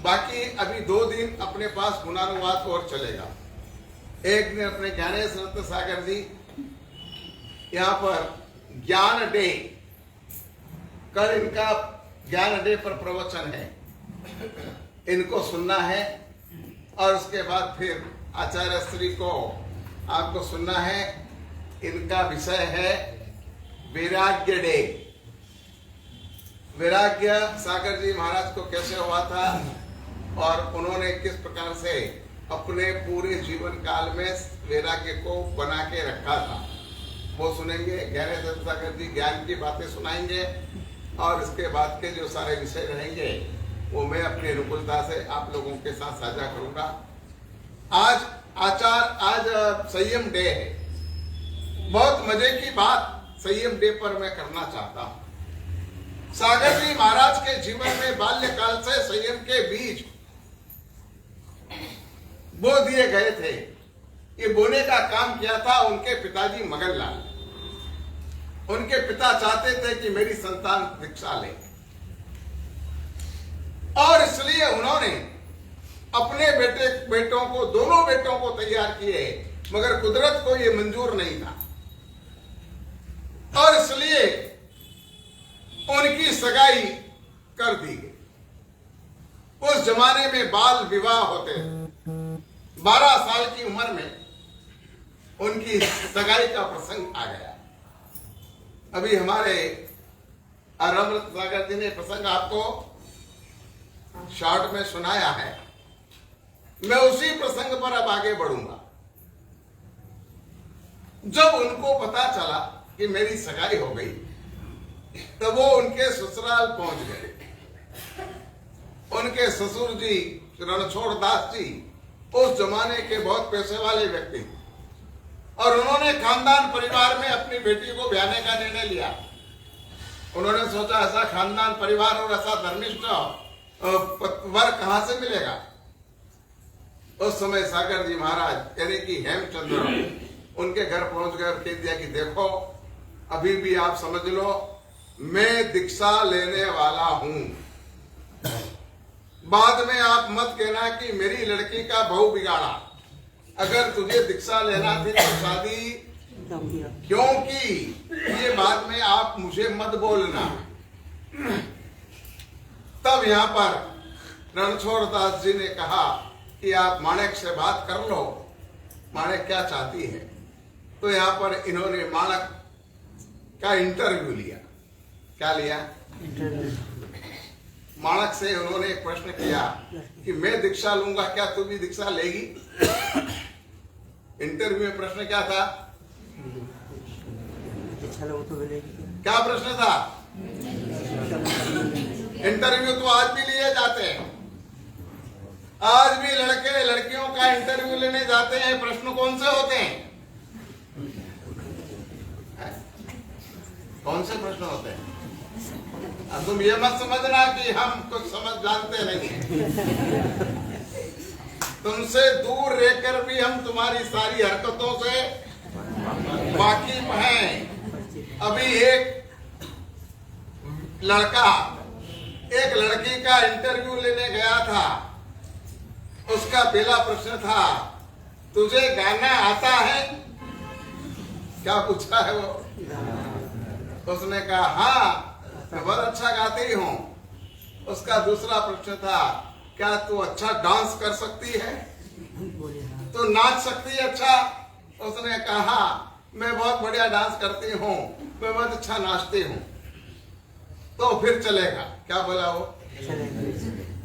Speaker 1: बाकी अभी 2 दिन अपने पास गुणानुवाद और चलेगा। एक दिन अपने ज्ञानेश रत्न सागर जी यहाँ पर ज्ञान डे, कल इनका ज्ञान डे पर प्रवचन है, इनको सुनना है और उसके बाद फिर आचार्य श्री को आपको सुनना है। इनका विषय है वैराग्य डे। वैराग्य सागर जी महाराज को कैसे हुआ था और उन्होंने किस प्रकार से अपने पूरे जीवन काल में वैराग्य को बना के रखा था, वो सुनेंगे। ज्ञानेश सागर जी ज्ञान की बातें सुनाएंगे और इसके बाद के जो सारे विषय रहेंगे वो मैं अपनी अनुकूलता से आप लोगों के साथ साझा करूंगा। आज संयम डे है। बहुत मजे की बात संयम डे पर मैं करना चाहता हूं। सागर जी महाराज के जीवन में बाल्यकाल से संयम के बीज बो दिए गए थे। ये बोने का काम किया था उनके पिताजी मगनलाल। उनके पिता चाहते थे कि मेरी संतान दीक्षा ले और इसलिए उन्होंने अपने बेटों को, दोनों बेटों को तैयार किए, मगर कुदरत को यह मंजूर नहीं था और इसलिए उनकी सगाई कर दी गई। उस जमाने में बाल विवाह होते थे। 12 साल की उम्र में उनकी सगाई का प्रसंग आ गया। अभी हमारे अमृत सागर जी ने प्रसंग आपको शॉर्ट में सुनाया है। मैं उसी प्रसंग पर अब आगे बढ़ूंगा। जब उनको पता चला कि मेरी सगाई हो गई तो वो उनके ससुराल पहुंच गए। उनके ससुर जी रणछोड़ दास जी उस जमाने के बहुत पैसे वाले व्यक्ति और उन्होंने खानदान परिवार में अपनी बेटी को ब्याहने का निर्णय लिया। उन्होंने सोचा ऐसा खानदान परिवार और ऐसा धर्मिष्ठ वर कहां से मिलेगा। उस समय सागर जी महाराज यानी कि हेमचंद्र उनके घर पहुंच गए और कह दिया कि देखो अभी भी आप समझ लो मैं दीक्षा लेने वाला हूं। बाद में आप मत कहना कि मेरी लड़की का बहू बिगाड़ा। अगर तुझे दीक्षा लेना थी तो शादी क्यों की, ये बाद में आप मुझे मत बोलना। तब यहाँ पर रणछोड़ दास जी ने कहा कि आप माणिक से बात कर लो, माणिक क्या चाहती है। तो यहाँ पर इन्होंने माणिक का इंटरव्यू लिया। क्या लिया? माणिक से उन्होंने एक प्रश्न किया कि मैं दीक्षा लूंगा, क्या तू भी दीक्षा लेगी? इंटरव्यू में प्रश्न क्या था? क्या प्रश्न था? इंटरव्यू तो आज भी लिए जाते हैं, आज भी लड़के लड़कियों का इंटरव्यू लेने जाते हैं। प्रश्न कौन से होते हैं? कौन से प्रश्न होते हैं? अब तुम ये मत समझना कि हम कुछ समझ जानते नहीं हैं। तुमसे दूर रहकर भी हम तुम्हारी सारी हरकतों से वाकिफ हैं। अभी एक लड़का एक लड़की का इंटरव्यू लेने गया था। उसका पहला प्रश्न था, तुझे गाना आता है? क्या पूछा है वो? उसने कहा हाँ, मैं बहुत अच्छा गाती हूँ। उसका दूसरा प्रश्न था, क्या तू अच्छा डांस कर सकती है? तो नाच सकती है अच्छा? उसने कहा मैं बहुत बढ़िया डांस करती हूँ, मैं बहुत अच्छा नाचती हूँ। तो फिर चलेगा। क्या बोला वो?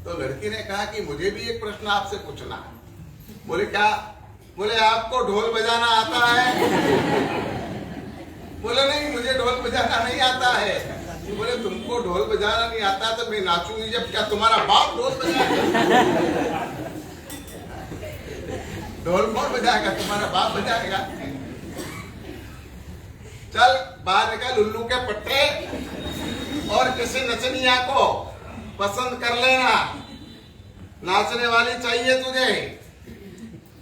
Speaker 1: तो लड़की ने कहा कि मुझे भी एक प्रश्न आपसे पूछना है। बोले क्या? बोले आपको ढोल बजाना आता है? बोले नहीं, मुझे ढोल बजाना नहीं आता है। बोले तुमको ढोल बजाना नहीं आता तो मैं नाचूंगी जब? क्या तुम्हारा बाप ढोल बजाएगा? ढोल कौन बजाएगा? तुम्हारा बाप बजाएगा। चल बाहर निकल, उल्लू के पट्टे, और किसी नचनिया को पसंद कर लेना। नाचने वाली चाहिए तुझे।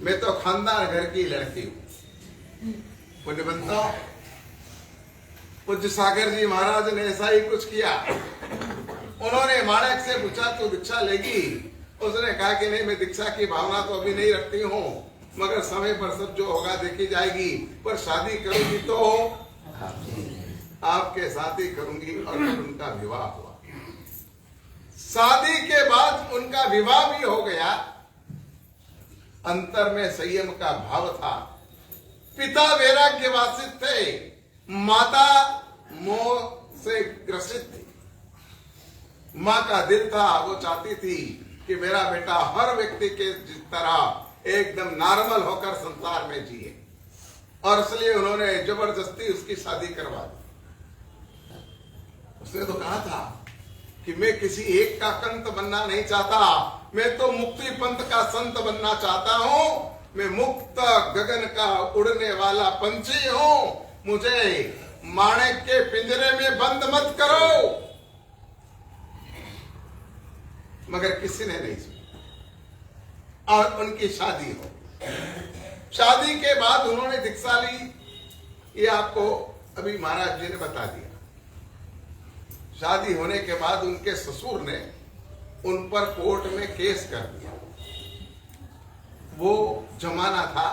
Speaker 1: मैं तो खानदान घर की लड़की हूं। पुण्य बनता। पूज्य सागर जी महाराज ने ऐसा ही कुछ किया। उन्होंने माणिक से पूछा तू दीक्षा लेगी? उसने कहा कि नहीं, मैं दीक्षा की भावना तो अभी नहीं रखती हूँ, मगर समय पर सब जो होगा देखी जाएगी। पर शादी करूंगी तो आपके साथ ही करूंगी। और फिर उनका विवाह हुआ। शादी के बाद उनका विवाह भी हो गया। अंतर में संयम का भाव था। पिता वैराग्यवासी थे, माता मोह से ग्रसित थी। माँ का दिल था, वो चाहती थी कि मेरा बेटा हर व्यक्ति के तरह एकदम नॉर्मल होकर संसार में जिए, और इसलिए उन्होंने जबरदस्ती उसकी शादी करवा दी। उसने तो कहा था कि मैं किसी एक का कंत बनना नहीं चाहता, मैं तो मुक्ति पंथ का संत बनना चाहता हूँ। मैं मुक्त गगन का उड़ने वाला पंछी हूँ। मुझे माणिक के पिंजरे में बंद मत करो। मगर किसी ने नहीं सुना और उनकी शादी हो। शादी के बाद उन्होंने दीक्षा ली, ये आपको अभी महाराज जी ने बता दिया। शादी होने के बाद उनके ससुर ने उन पर कोर्ट में केस कर दिया। वो जमाना था,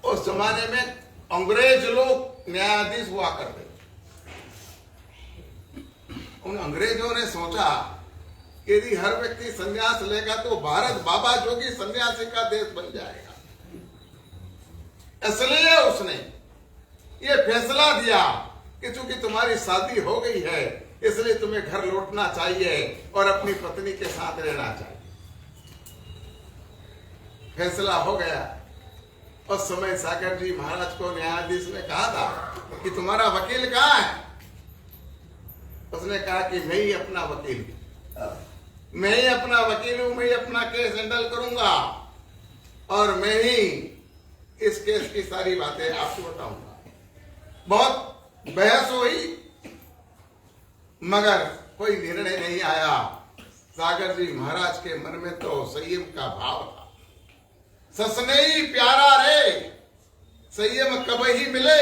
Speaker 1: उस जमाने में अंग्रेज लोग न्यायाधीश हुआ करते। उन अंग्रेजों ने सोचा कि यदि हर व्यक्ति संन्यास लेगा तो भारत बाबा जोगी सन्यासी का देश बन जाएगा। इसलिए उसने ये फैसला दिया कि चूंकि तुम्हारी शादी हो गई है, इसलिए तुम्हें घर लौटना चाहिए और अपनी पत्नी के साथ रहना चाहिए। फैसला हो गया। उस समय सागर जी महाराज को न्यायाधीश ने कहा था कि तुम्हारा वकील कहाँ है? उसने कहा कि मैं ही अपना वकील हूं, मैं ही अपना वकील हूं, मैं ही अपना केस हैंडल करूंगा और मैं ही इस केस की सारी बातें आपको बताऊंगा। बहुत बहस हुई मगर कोई निर्णय नहीं आया। सागर जी महाराज के मन में तो संयम का भाव था। ससने ही प्यारा रे संयम कब ही मिले,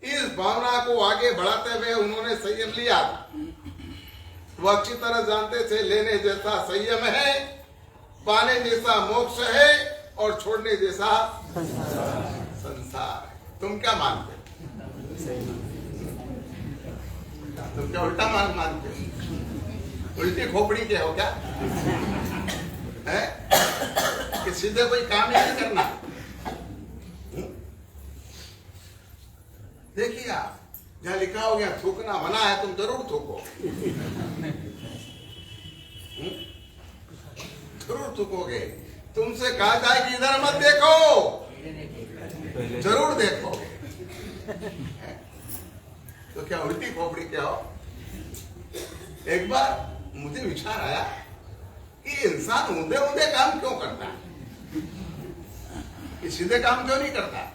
Speaker 1: इस भावना को आगे बढ़ाते हुए उन्होंने संयम लिया। वो अच्छी तरह जानते थे लेने जैसा संयम है, पाने जैसा मोक्ष है और छोड़ने जैसा संसार है। तुम क्या मानते हो? तुम क्या उल्टा मानते हो? उल्टी खोपड़ी के हो क्या है? कि सीधे कोई काम ही नहीं करना? देखिए आप, जहां लिखा हो गया थूकना मना है, तुम जरूर थूको, जरूर थूकोगे। तुमसे कहा जाए कि इधर मत देखो, जरूर देखोगे। तो क्या उल्टी खोपड़ी क्या हो? एक बार मुझे विचार आया कि इंसान ऊंधे ऊंधे काम क्यों करता है, कि सीधे काम क्यों नहीं करता?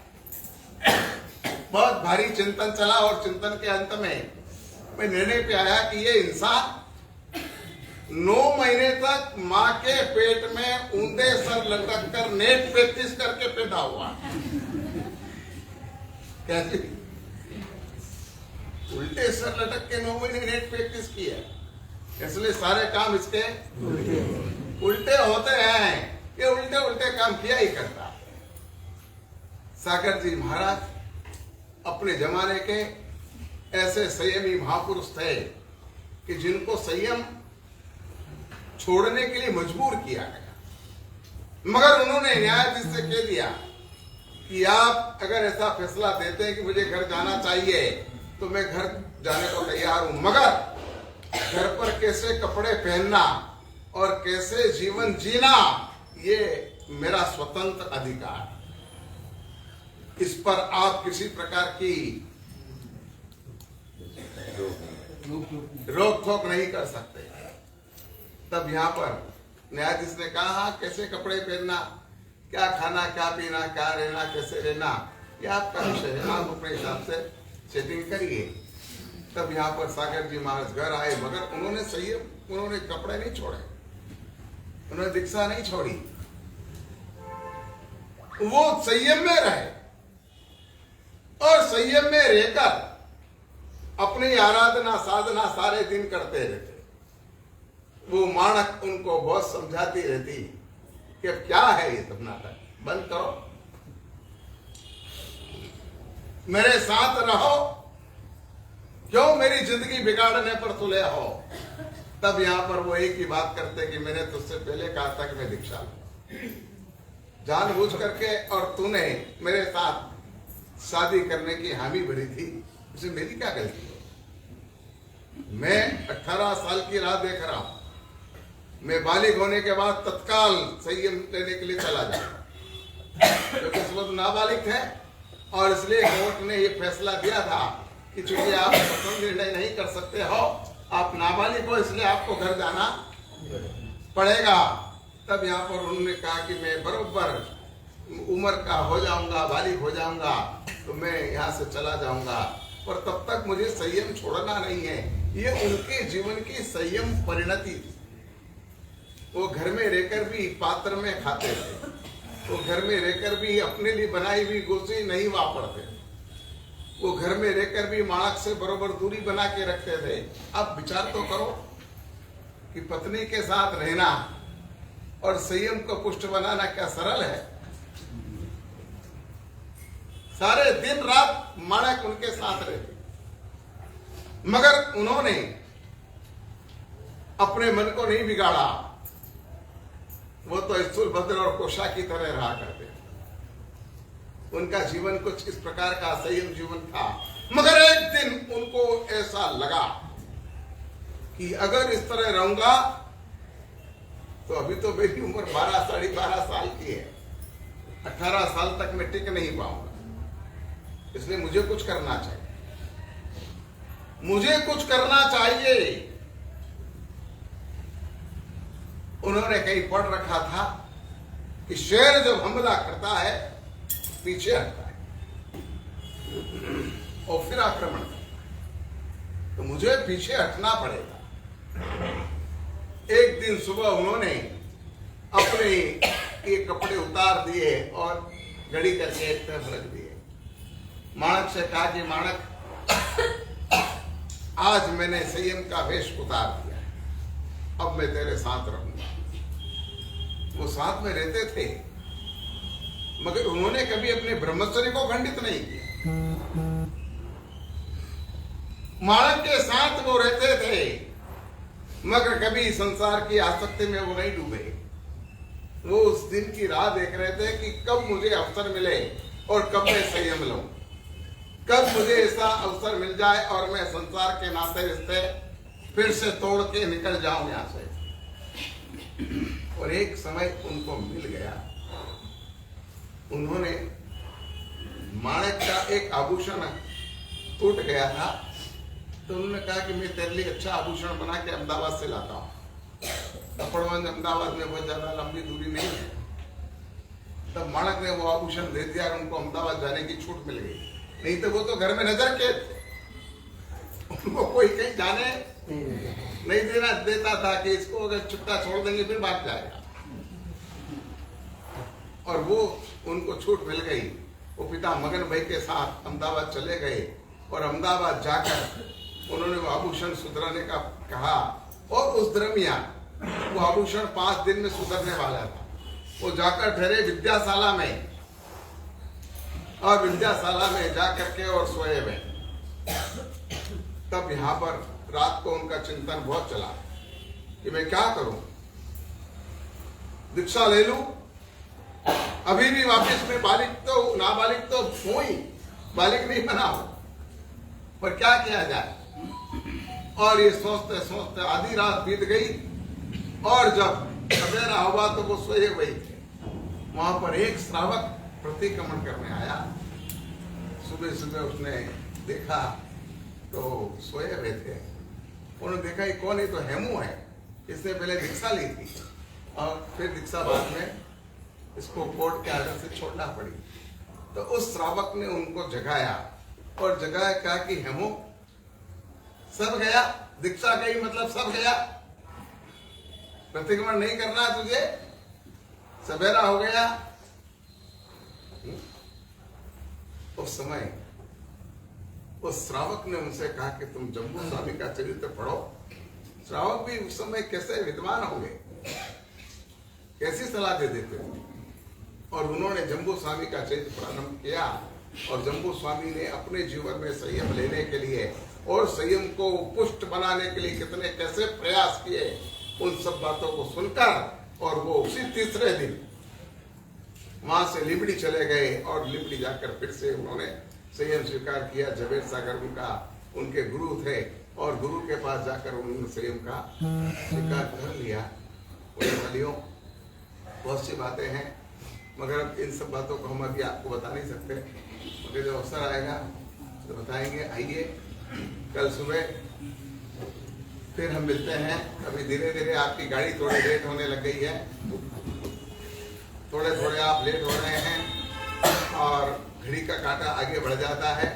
Speaker 1: बहुत भारी चिंतन चला और चिंतन के अंत में मैं निर्णय पे आया कि ये इंसान 9 महीने तक मां के पेट में ऊंधे सर लटक कर नेट प्रैक्टिस करके पैदा हुआ। कैसे? उल्टे सर लटक के 9 महीने नेट प्रैक्टिस की है, इसलिए सारे काम इसके उल्टे होते हैं। ये उल्टे उल्टे काम किया ही करता। सागर जी महाराज अपने जमाने के ऐसे संयमी महापुरुष थे कि जिनको संयम छोड़ने के लिए मजबूर किया गया, मगर उन्होंने न्यायाधीश से कह दिया कि आप अगर ऐसा फैसला देते हैं कि मुझे घर जाना चाहिए तो मैं घर जाने को तैयार हूं, मगर घर पर कैसे कपड़े पहनना और कैसे जीवन जीना ये मेरा स्वतंत्र अधिकार, इस पर आप किसी प्रकार की रोक टोक नहीं कर सकते। तब यहाँ पर न्यायाधीश ने कहा कैसे कपड़े पहनना, क्या खाना, क्या पीना, क्या रहना, कैसे रहना, ये आपका विषय है, आप अपने हिसाब से सेटिंग करिए। तब यहाँ पर सागर जी महाराज घर आए, मगर उन्होंने संयम, उन्होंने कपड़े नहीं छोड़े, उन्होंने दीक्षा नहीं छोड़ी, वो संयम में रहे और संयम में रहकर अपनी आराधना साधना सारे दिन करते रहते। वो माणक उनको बहुत समझाती रहती कि अब क्या है ये सब नाटक, बंद करो, मेरे साथ रहो, क्यों मेरी जिंदगी बिगाड़ने पर तुले हो। तब यहां पर वो एक ही बात करते कि मैंने तुझसे पहले कहा था कि मैं दीक्षा लूं, जानबूझ करके, और तूने मेरे साथ शादी करने की हामी भरी थी, उसमें मेरी क्या गलती है? मैं 18 साल की राह देख रहा हूं, मैं बालिग होने के बाद तत्काल संयम लेने के लिए चला जाऊंगा, क्योंकि इस वक्त नाबालिग थे और इसलिए कोर्ट ने ये फैसला दिया था कि चूंकि आप स्वतंत्र निर्णय नहीं कर सकते हो, आप नाबालिग हो, इसलिए आपको घर जाना पड़ेगा। तब यहाँ पर उन्होंने कहा कि मैं बरोबर उम्र का हो जाऊंगा, बालिग हो जाऊंगा तो मैं यहाँ से चला जाऊंगा, पर तब तक मुझे संयम छोड़ना नहीं है। ये उनके जीवन की संयम परिणति थी। वो घर में रहकर भी पात्र में खाते थे, वो घर में रहकर भी अपने लिए बनाई हुई गोशी नहीं वापरते, वो घर में रहकर भी माणक से बरोबर दूरी बना के रखते थे। अब विचार तो करो कि पत्नी के साथ रहना और संयम को पुष्ट बनाना क्या सरल है? सारे दिन रात माणक उनके साथ रहते, मगर उन्होंने अपने मन को नहीं बिगाड़ा। वो तो स्थूलभद्र और कोशा की तरह रहा करते थे। उनका जीवन कुछ इस प्रकार का संयम जीवन था, मगर एक दिन उनको ऐसा लगा कि अगर इस तरह रहूंगा तो अभी तो मेरी उम्र 12 साढ़े 12 साल की है, 18 साल तक मैं टिक नहीं पाऊंगा, इसलिए मुझे कुछ करना चाहिए, मुझे कुछ करना चाहिए। उन्होंने कहीं पढ़ रखा था कि शेर जब हमला करता है पीछे हटता है और फिर आक्रमण करता है, तो मुझे पीछे हटना पड़ेगा। एक दिन सुबह उन्होंने अपने ये कपड़े उतार दिए और घड़ी करके एक तरफ रख दिए। माणक से कहा कि माणक, आज मैंने संयम का वेश उतार दिया, अब मैं तेरे साथ रहूंगा। वो साथ में रहते थे, मगर उन्होंने कभी अपने ब्रह्मचर्य को खंडित नहीं किया। माणक के साथ वो रहते थे, मगर कभी संसार की आसक्ति में वो नहीं डूबे। वो उस दिन की राह देख रहे थे कि कब मुझे अवसर मिले और कब मैं संयम लूं, कब मुझे ऐसा अवसर मिल जाए और मैं संसार के नाते रिश्ते फिर से तोड़ के निकल जाऊं यहां से। और एक समय उनको मिल गया। उन्होंने माणक का एक आभूषण टूट गया था, तो उन्होंने कहा कि मैं तेरे लिए अच्छा आभूषण बना के अहमदाबाद से लाता हूं। कपड़वंज अहमदाबाद में बहुत ज्यादा लंबी दूरी नहीं है। तब माणक ने वो आभूषण दे दिया और उनको अहमदाबाद जाने की छूट मिल गई। नहीं तो वो तो घर में नजर कैद थे, उनको कोई कहीं जाने नहीं देता था कि इसको अगर छुट्टा छोड़ देंगे फिर भाग जाएगा। और वो उनको छूट मिल गई। वो पिता मगन भाई के साथ अहमदाबाद चले गए और अहमदाबाद जाकर उन्होंने वो आभूषण सुधराने का कहा। और उस दरमियान वो आभूषण 5 दिन में सुधरने वाला था। वो जाकर ठहरे विद्याशाला में, और विद्याशाला में जाकर के और सोए हुए। तब यहाँ पर रात को उनका चिंतन बहुत चला कि मैं क्या करूं, दीक्षा ले लूं, अभी भी वापस में बालिक तो नाबालिग तो हूं ही, बालिक नहीं बना हूं, पर क्या किया जाए। और ये सोचते सोचते आधी रात बीत गई और जब सवेरा हुआ तो वो सोए हुए थे। वहां पर एक श्रावक प्रतिक्रमण करने आया। सुबह सुबह उसने देखा तो सोए हुए थे। उन्होंने देखा ये कौन है, तो हेमू है, इसने पहले दीक्षा ली थी और फिर दीक्षा बाद में इसको कोर्ट के आर्डर से छोड़ना पड़ी। तो उस श्रावक ने उनको जगाया और जगाया, कहा कि हेमू सब गया, दीक्षा गई मतलब सब गया, प्रतिक्रमण नहीं करना तुझे, सवेरा हो गया। उस समय उस श्रावक ने उनसे कहा कि तुम जम्बू स्वामी का चरित्र पढ़ो। श्रावक भी उस समय कैसे विद्वान होंगे, कैसी सलाह दे देते थे। और उन्होंने जम्बू स्वामी का चरित्र प्रारंभ किया और जम्बू स्वामी ने अपने जीवन में संयम लेने के लिए और संयम को पुष्ट बनाने के लिए कितने कैसे प्रयास किए, उन सब बातों को सुनकर और वो उसी तीसरे दिन वहां से लिबड़ी चले गए और लिबड़ी जाकर फिर से उन्होंने संयम स्वीकार किया। जवेद सागर उनका उनके गुरु थे और गुरु के पास जाकर उन्होंने संयम का स्वीकार कर लिया। वालियों, बहुत सी बातें हैं, मगर इन सब बातों को हम अभी आपको बता नहीं सकते, मगर जब अवसर आएगा तो बताएंगे। आइए कल सुबह फिर हम मिलते हैं। अभी धीरे धीरे आपकी गाड़ी थोड़ी लेट होने लग गई है, थोड़े थोड़े आप लेट हो रहे हैं और घड़ी का कांटा आगे बढ़ जाता है।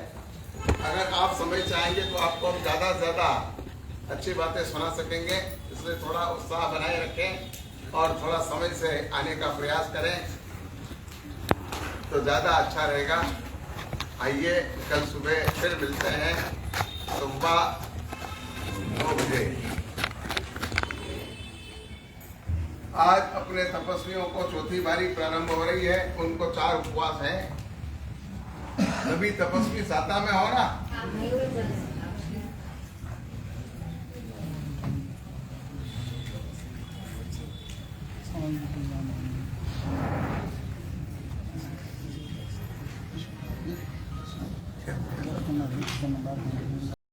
Speaker 1: अगर आप समय चाहेंगे तो आपको हम ज्यादा से ज्यादा अच्छी बातें सुना सकेंगे, इसलिए थोड़ा उत्साह बनाए रखें और थोड़ा समय से आने का प्रयास करें तो ज्यादा अच्छा रहेगा। आइए कल सुबह फिर मिलते हैं सुबह 9 बजे। आज अपने तपस्वियों को चौथी बारी प्रारंभ हो रही है, उनको 4 उपवास है। सभी तपस्वी साता में हो ना,